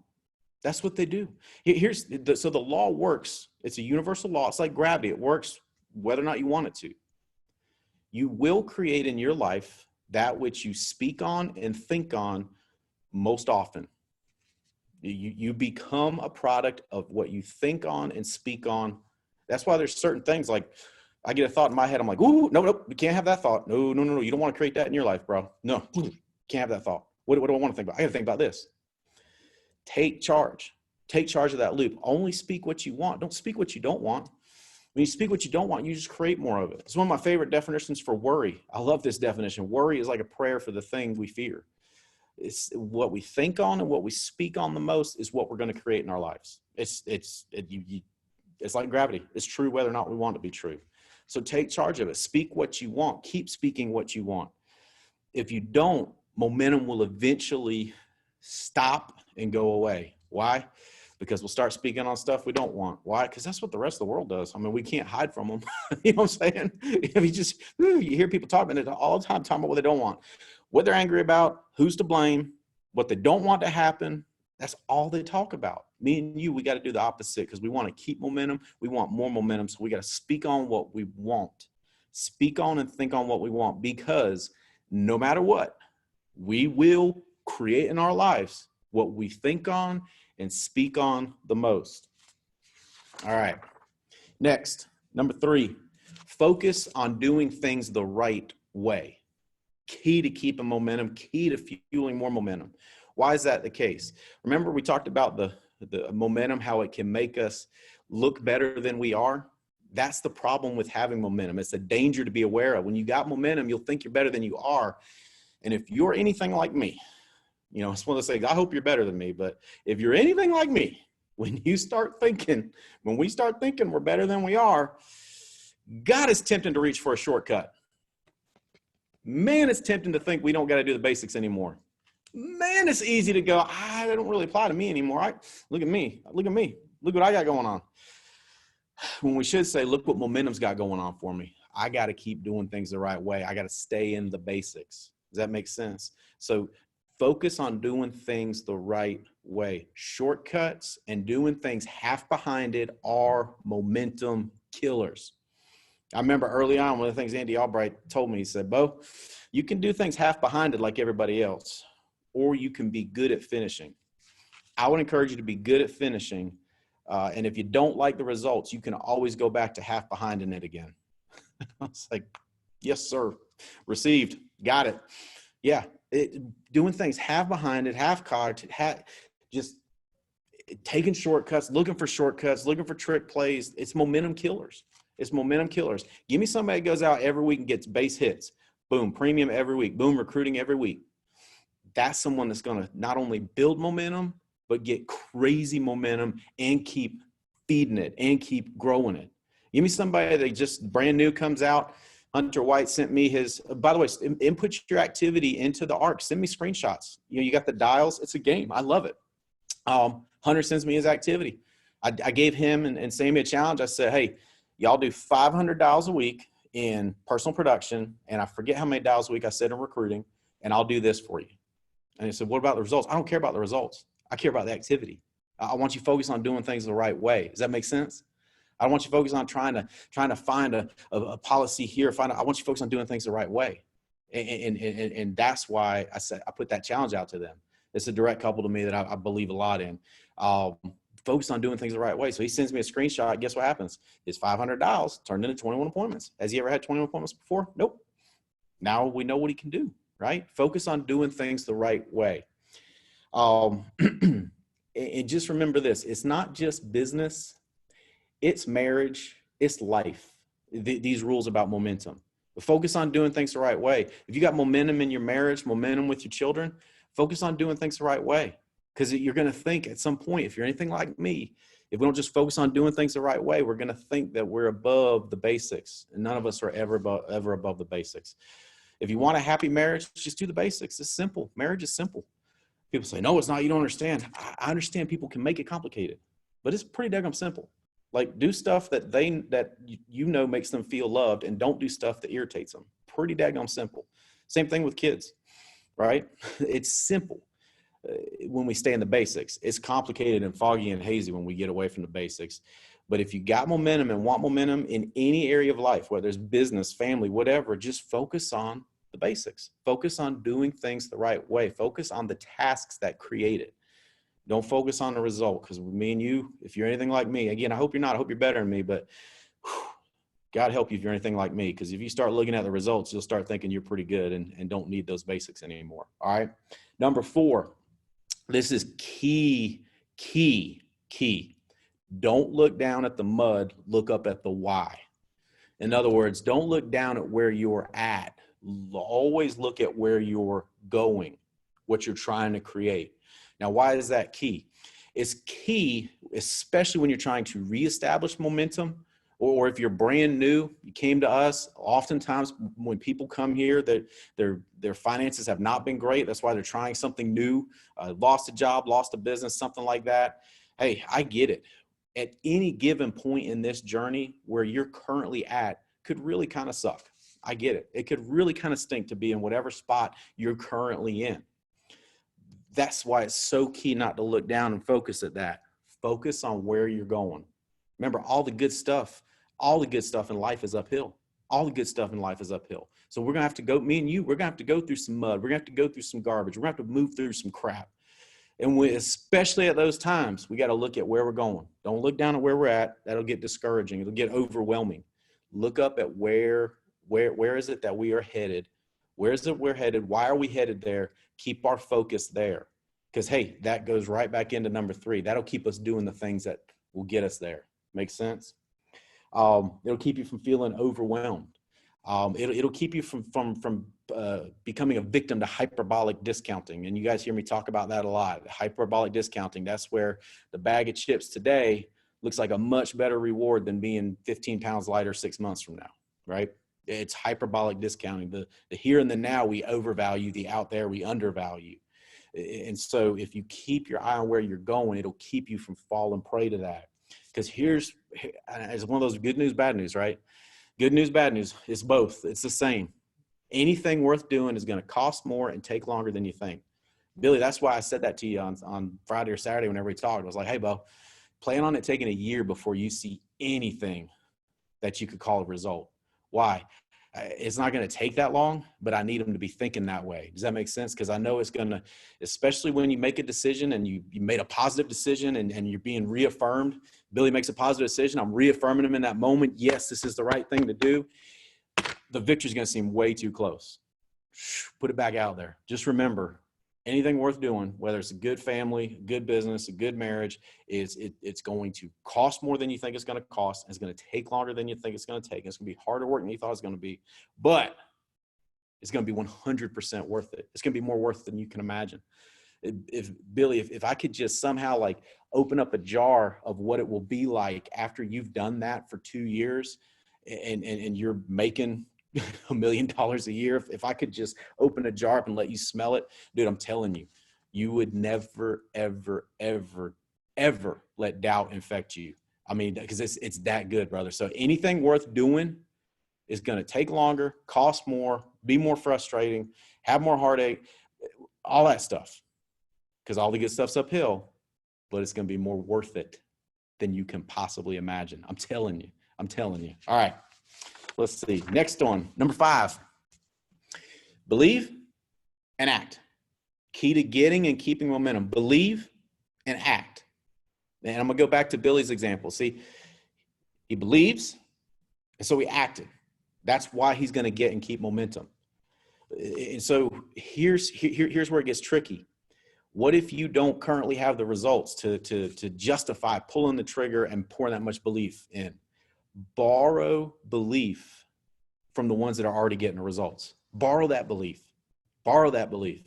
That's what they do. So the law works. It's a universal law. It's like gravity. It works whether or not you want it to. You will create in your life that which you speak on and think on most often. You become a product of what you think on and speak on. That's why there's certain things like, I get a thought in my head. I'm like, "Ooh, no, you can't have that thought. No. You don't want to create that in your life, bro. No, can't have that thought. What do I want to think about? I got to think about this." Take charge. Take charge of that loop. Only speak what you want. Don't speak what you don't want. When you speak what you don't want, you just create more of it. It's one of my favorite definitions for worry. I love this definition. Worry is like a prayer for the thing we fear. It's what we think on and what we speak on the most is what we're going to create in our lives. It's like gravity. It's true whether or not we want it to be true. So take charge of it. Speak what you want. Keep speaking what you want. If you don't, momentum will eventually stop and go away. Why? Because we'll start speaking on stuff we don't want. Why? Because that's what the rest of the world does. I mean, we can't hide from them. You know what I'm saying? You hear people talking all the time, talking about what they don't want, what they're angry about, who's to blame, what they don't want to happen. That's all they talk about. Me and you, we got to do the opposite because we want to keep momentum. We want more momentum. So we got to speak on what we want. Speak on and think on what we want, because no matter what, we will create in our lives what we think on and speak on the most. All right. Next, number 3, focus on doing things the right way. Key to keeping momentum, key to fueling more momentum. Why is that the case? Remember, we talked about the momentum, how it can make us look better than we are. That's the problem with having momentum. It's a danger to be aware of. When you got momentum, you'll think you're better than you are. And if you're anything like me, you know, it's one of those things, I hope you're better than me, but if you're anything like me, when we start thinking we're better than we are, God is tempting to reach for a shortcut. Man, it's tempting to think we don't got to do the basics anymore. Man, it's easy to go, that don't really apply to me anymore. Look at me. Look what I got going on. When we should say, look what momentum's got going on for me. I got to keep doing things the right way. I got to stay in the basics. Does that make sense? So focus on doing things the right way. Shortcuts and doing things half behind it are momentum killers. I remember early on, one of the things Andy Albright told me, he said, "Bo, you can do things half behind it like everybody else, or you can be good at finishing." I would encourage you to be good at finishing. And if you don't like the results, you can always go back to half behind in it again. I was like, yes, sir. Received. Got it. Yeah. Doing things half behind it, half cocked, just taking shortcuts, looking for trick plays. It's momentum killers. It's momentum killers. Give me somebody that goes out every week and gets base hits. Boom, premium every week. Boom, recruiting every week. That's someone that's going to not only build momentum, but get crazy momentum and keep feeding it and keep growing it. Give me somebody that just brand new comes out. Hunter White sent me his, by the way, input your activity into the ARC. Send me screenshots. You know, you got the dials. It's a game. I love it. Hunter sends me his activity. I gave him and Sammy a challenge. I said, hey, y'all do $500 a week in personal production. And I forget how many dials a week I said in recruiting, and I'll do this for you. And he said, what about the results? I don't care about the results. I care about the activity. I want you focused on doing things the right way. Does that make sense? I don't want you focused on trying to find a policy here. I want you focused on doing things the right way. And that's why I put that challenge out to them. It's a direct couple to me that I believe a lot in. Focus on doing things the right way. So he sends me a screenshot. Guess what happens? His 500 dials turned into 21 appointments. Has he ever had 21 appointments before? Nope. Now we know what he can do, right? Focus on doing things the right way. And just remember this, it's not just business, it's marriage, it's life. These rules about momentum. But focus on doing things the right way. If you got momentum in your marriage, momentum with your children, focus on doing things the right way. Because you're going to think at some point, if you're anything like me, if we don't just focus on doing things the right way, we're going to think that we're above the basics. And none of us are ever above the basics. If you want a happy marriage, just do the basics. It's simple. Marriage is simple. People say, no, it's not. You don't understand. I understand people can make it complicated, but it's pretty daggum simple. Like, do stuff that makes them feel loved, and don't do stuff that irritates them. Pretty daggum simple. Same thing with kids, right? It's simple when we stay in the basics. It's complicated and foggy and hazy when we get away from the basics. But if you got momentum and want momentum in any area of life, whether it's business, family, whatever, just focus on the basics. Focus on doing things the right way. Focus on the tasks that create it. Don't focus on the result, because me and you, if you're anything like me, again, I hope you're not, I hope you're better than me, but God help you if you're anything like me, because if you start looking at the results, you'll start thinking you're pretty good and don't need those basics anymore. All right. Number 4, this is key. Don't look down at the mud, look up at the why. In other words, don't look down at where you're at. Always look at where you're going, what you're trying to create. Now, why is that key? It's key, especially when you're trying to reestablish momentum, or if you're brand new, you came to us. Oftentimes when people come here, their finances have not been great. That's why they're trying something new, lost a job, lost a business, something like that. Hey, I get it. At any given point in this journey where you're currently at could really kind of suck. I get it. It could really kind of stink to be in whatever spot you're currently in. That's why it's so key not to look down and focus at that. Focus on where you're going. Remember, all the good stuff in life is uphill. All the good stuff in life is uphill. So we're going to have to go, me and you, we're going to have to go through some mud. We're going to have to go through some garbage. We're going to have to move through some crap. And especially at those times, we got to look at where we're going. Don't look down at where we're at. That'll get discouraging. It'll get overwhelming. Look up at where is it that we are headed? Where is it we're headed? Why are we headed there? Keep our focus there. Because, hey, that goes right back into number 3. That'll keep us doing the things that will get us there. Make sense? It'll keep you from feeling overwhelmed. It'll keep you from becoming a victim to hyperbolic discounting. And you guys hear me talk about that a lot. Hyperbolic discounting, that's where the bag of chips today looks like a much better reward than being 15 pounds lighter 6 months from now, right? It's hyperbolic discounting. The here and the now we overvalue, the out there we undervalue. And so if you keep your eye on where you're going, it'll keep you from falling prey to that. Because it's one of those good news, bad news, right? Good news, bad news. It's both. It's the same. Anything worth doing is going to cost more and take longer than you think. Billy, that's why I said that to you on Friday or Saturday whenever we talked. I was like, hey, Bo, plan on it taking a year before you see anything that you could call a result. Why? It's not going to take that long, but I need them to be thinking that way. Does that make sense? Because I know it's going to, especially when you make a decision and you made a positive decision and you're being reaffirmed. Billy makes a positive decision. I'm reaffirming him in that moment. Yes, this is the right thing to do. The victory is going to seem way too close. Put it back out there. Just remember, anything worth doing, whether it's a good family, a good business, a good marriage, it's going to cost more than you think it's going to cost. It's going to take longer than you think it's going to take. It's going to be harder work than you thought it was going to be, but it's going to be 100% worth it. It's going to be more worth than you can imagine. If I could just somehow like open up a jar of what it will be like after you've done that for 2 years and you're making $1 million a year. If I could just open a jar up and let you smell it, dude, I'm telling you, you would never, ever, ever, ever let doubt infect you. I mean, because it's that good, brother. So anything worth doing is going to take longer, cost more, be more frustrating, have more heartache, all that stuff. Because all the good stuff's uphill, but it's going to be more worth it than you can possibly imagine. I'm telling you. I'm telling you. All right. Let's see. Next one, number 5. Believe and act. Key to getting and keeping momentum. Believe and act. And I'm going to go back to Billy's example. See, he believes, and so he acted. That's why he's going to get and keep momentum. And so here's where it gets tricky. What if you don't currently have the results to justify pulling the trigger and pouring that much belief in? Borrow belief from the ones that are already getting the results. Borrow that belief. Borrow that belief.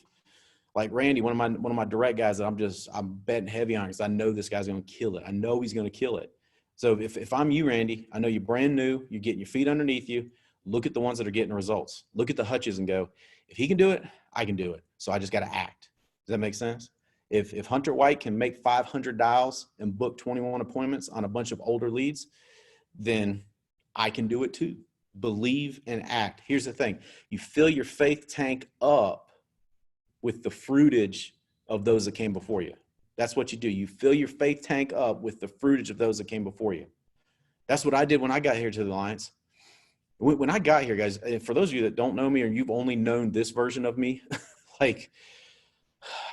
Like Randy, one of my direct guys that I'm betting heavy on because I know this guy's going to kill it. I know he's going to kill it. So if I'm you, Randy, I know you're brand new, you're getting your feet underneath you. Look at the ones that are getting the results. Look at the hutches and go, if he can do it, I can do it. So I just got to act. Does that make sense? If Hunter White can make 500 dials and book 21 appointments on a bunch of older leads, then I can do it too. Believe and act. Here's the thing. You fill your faith tank up with the fruitage of those that came before you. That's what you do. You fill your faith tank up with the fruitage of those that came before you. That's what I did when I got here to the Alliance. When I got here, guys, for those of you that don't know me or you've only known this version of me, like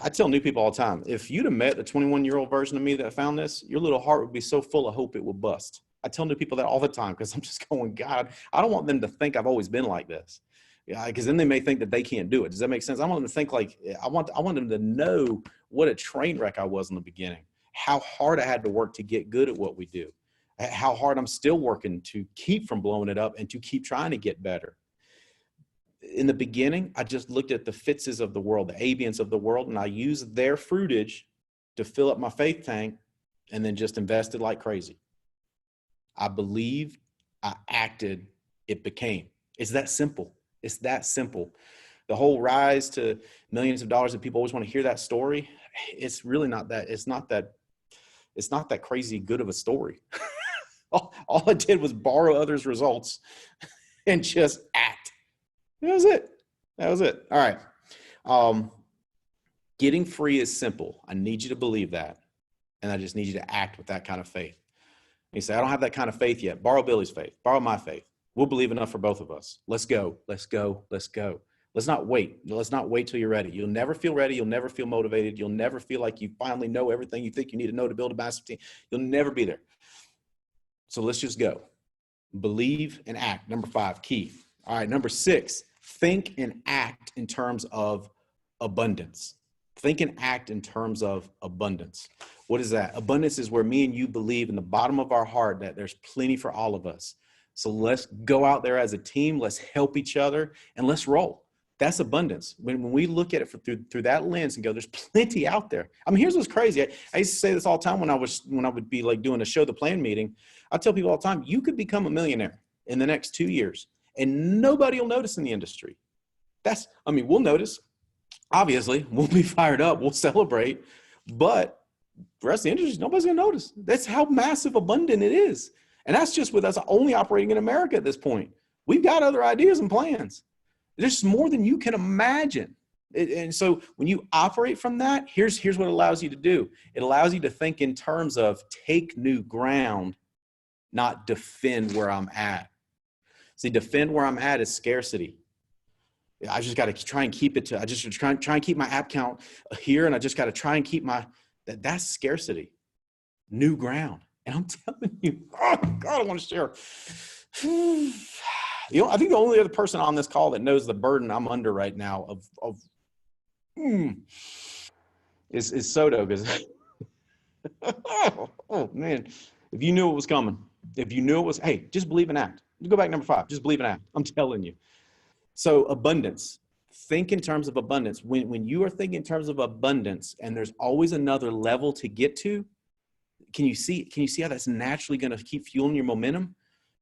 I tell new people all the time, if you'd have met the 21-year-old version of me that found this, your little heart would be so full of hope it would bust. I tell new people that all the time because I'm just going, God, I don't want them to think I've always been like this. Yeah, because then they may think that they can't do it. Does that make sense? I want them to think like, I want them to know what a train wreck I was in the beginning, how hard I had to work to get good at what we do, how hard I'm still working to keep from blowing it up and to keep trying to get better. In the beginning, I just looked at the Fitzes of the world, the Avians of the world, and I used their fruitage to fill up my faith tank and then just invested like crazy. I believed, I acted, it became. It's that simple. It's that simple. The whole rise to millions of dollars that people always want to hear that story. It's really not that. It's not that crazy good of a story. all I did was borrow others' results and just act. That was it. That was it. All right. Getting free is simple. I need you to believe that. And I just need you to act with that kind of faith. You say, I don't have that kind of faith yet. Borrow Billy's faith. Borrow my faith. We'll believe enough for both of us. Let's go. Let's go. Let's go. Let's not wait. Let's not wait till you're ready. You'll never feel ready. You'll never feel motivated. You'll never feel like you finally know everything you think you need to know to build a massive team. You'll never be there. So let's just go. Believe and act. Number 5, key. All right. Number 6, think and act in terms of abundance. Think and act in terms of abundance. What is that? Abundance is where me and you believe in the bottom of our heart that there's plenty for all of us. So let's go out there as a team. Let's help each other and let's roll. That's abundance. When we look at it through that lens and go, there's plenty out there. I mean, here's what's crazy. I used to say this all the time when I would be like doing a show the plan meeting. I tell people all the time, you could become a millionaire in the next 2 years and nobody will notice in the industry. We'll notice. Obviously, we'll be fired up. We'll celebrate. But the rest of the industry, nobody's going to notice. That's how massive abundant it is. And that's just with us only operating in America at this point. We've got other ideas and plans. There's more than you can imagine. And so when you operate from that, here's what it allows you to do. It allows you to think in terms of take new ground, not defend where I'm at. See, defend where I'm at is scarcity. I just got to try and keep it to, I just try and keep my app count here. And I just got to try and keep that's scarcity, new ground. And I'm telling you, oh God, I want to share. I think the only other person on this call that knows the burden I'm under right now is Soto. Because oh man, if you knew it was coming, hey, just believe and act. Go back number 5, just believe and act. I'm telling you. So abundance, think in terms of abundance. When you are thinking in terms of abundance and there's always another level to get to, can you see how that's naturally going to keep fueling your momentum?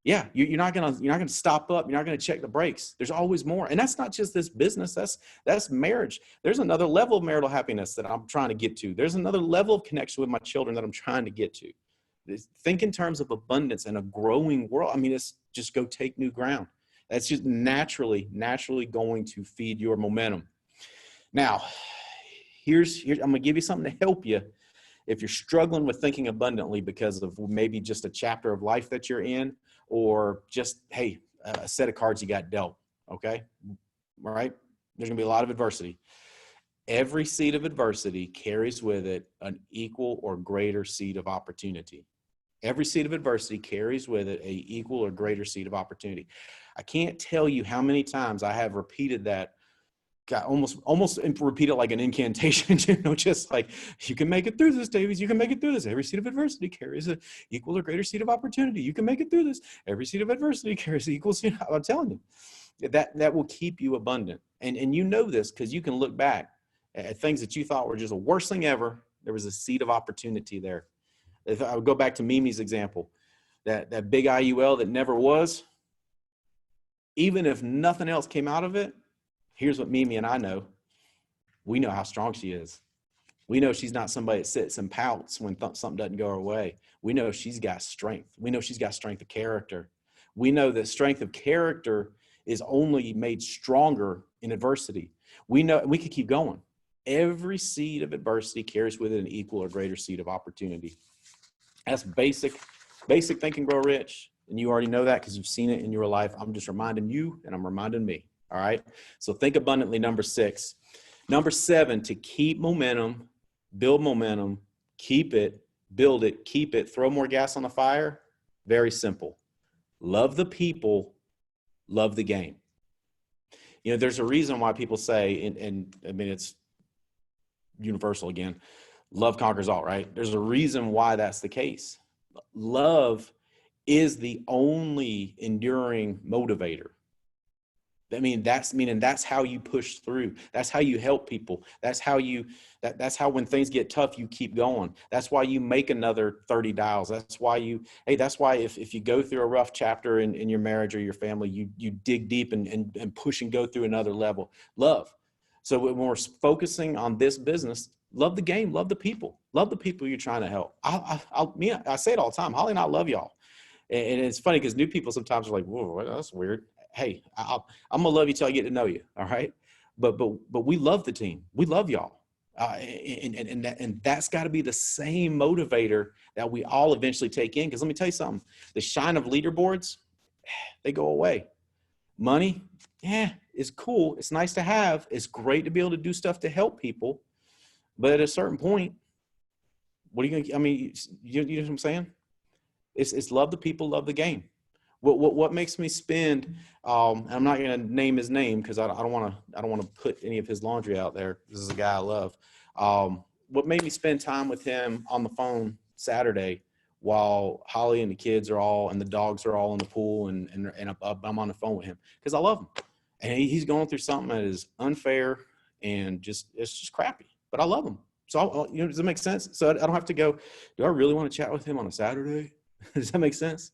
Yeah, you're not gonna stop up. You're not gonna check the brakes. There's always more, and that's not just this business. That's marriage. There's another level of marital happiness that I'm trying to get to. There's another level of connection with my children that I'm trying to get to. Think in terms of abundance and a growing world. I mean, it's just go take new ground. That's just naturally going to feed your momentum. Now, here's I'm gonna give you something to help you if you're struggling with thinking abundantly because of maybe just a chapter of life that you're in, or just, hey, a set of cards you got dealt. Okay. All right. There's gonna be a lot of adversity. Every seed of adversity carries with it an equal or greater seed of opportunity. Every seed of adversity carries with it an equal or greater seed of opportunity. I can't tell you how many times I have repeated that. God, almost repeat it like an incantation, just like, you can make it through this, Davies. You can make it through this. Every seed of adversity carries an equal or greater seed of opportunity. You can make it through this. Every seed of adversity carries an equal seed. I'm telling you, that will keep you abundant. And you know this because you can look back at things that you thought were just the worst thing ever. There was a seed of opportunity there. If I would go back to Mimi's example, that big IUL that never was, even if nothing else came out of it, here's what Mimi and I know. We know how strong she is. We know she's not somebody that sits and pouts when something doesn't go her way. We know she's got strength. We know she's got strength of character. We know that strength of character is only made stronger in adversity. We know we could keep going. Every seed of adversity carries with it an equal or greater seed of opportunity. That's basic Think and Grow Rich. And you already know that because you've seen it in your life. I'm just reminding you and I'm reminding me. All right. So think abundantly, number 6. Number 7, to keep momentum, build momentum, keep it, build it, keep it, throw more gas on the fire. Very simple. Love the people, love the game. You know, there's a reason why people say, and I mean, it's universal again, love conquers all, right? There's a reason why that's the case. Love is the only enduring motivator. I mean, that's how you push through. That's how you help people. That's how when things get tough, you keep going. That's why you make another 30 dials. That's why if you go through a rough chapter in your marriage or your family, you dig deep and push and go through another level. Love. So when we're focusing on this business, love the game, love the people you're trying to help. I say it all the time. Holly and I love y'all. And it's funny because new people sometimes are like, whoa, that's weird. Hey, I'm gonna love you till I get to know you. All right. But we love the team. We love y'all. And that's got to be the same motivator that we all eventually take in. Because let me tell you something, the shine of leaderboards, they go away. Money, yeah, it's cool. It's nice to have. It's great to be able to do stuff to help people. But at a certain point, what are you gonna, I mean, you know what I'm saying? It's love the people, love the game. What makes me spend? I'm not going to name his name because I don't want to put any of his laundry out there. This is a guy I love. What made me spend time with him on the phone Saturday while Holly and the kids are all and the dogs are all in the pool and I'm on the phone with him because I love him and he's going through something that is unfair and it's just crappy. But I love him. So does that make sense? So I don't have to go. Do I really want to chat with him on a Saturday? Does that make sense?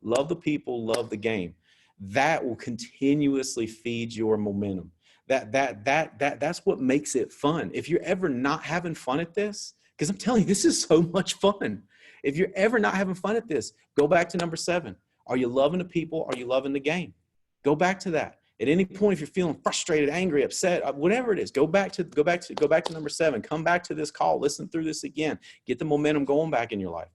Love the people, love the game. That will continuously feed your momentum. That's what makes it fun. If you're ever not having fun at this, because I'm telling you, this is so much fun. If you're ever not having fun at this, go back to number 7. Are you loving the people? Are you loving the game? Go back to that. At any point, if you're feeling frustrated, angry, upset, whatever it is, go back to number 7. Come back to this call. Listen through this again. Get the momentum going back in your life.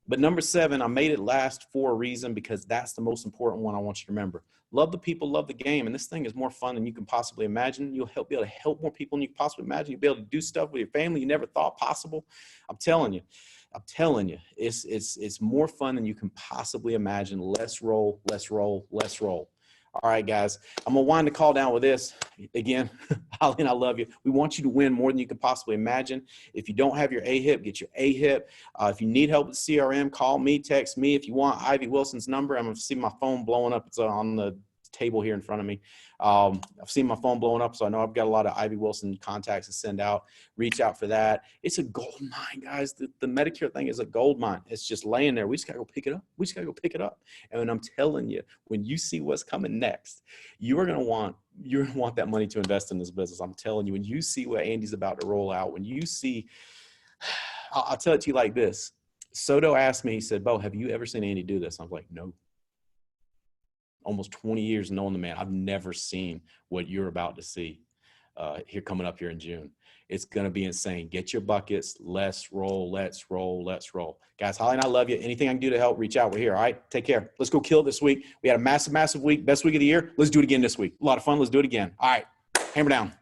But number 7, I made it last for a reason because that's the most important one I want you to remember. Love the people, love the game. And this thing is more fun than you can possibly imagine. You'll be able to help more people than you can possibly imagine. You'll be able to do stuff with your family you never thought possible. I'm telling you, it's more fun than you can possibly imagine. Let's roll. All right, guys, I'm going to wind the call down with this. Again, Holly and I love you. We want you to win more than you can possibly imagine. If you don't have your AHIP, get your AHIP. If you need help with CRM, call me, text me. If you want Ivy Wilson's number, I'm going to see my phone blowing up. It's on the table here in front of me. I've seen my phone blowing up, so I know I've got a lot of Ivy Wilson contacts to send out. Reach out for that. It's a gold mine, guys. The Medicare thing is a gold mine. It's just laying there. We just got to go pick it up. We just got to go pick it up. And I'm telling you, when you see what's coming next, you're going to want that money to invest in this business. I'm telling you, when you see what Andy's about to roll out, when you see, I'll tell it to you like this. Soto asked me, he said, Bo, have you ever seen Andy do this? I was like, no. Almost 20 years knowing the man, I've never seen what you're about to see here coming up here in June. It's going to be insane. Get your buckets. Let's roll. Let's roll. Let's roll. Guys, Holly and I love you. Anything I can do to help, reach out. We're here. All right. Take care. Let's go kill it this week. We had a massive, massive week. Best week of the year. Let's do it again this week. A lot of fun. Let's do it again. All right. Hammer down.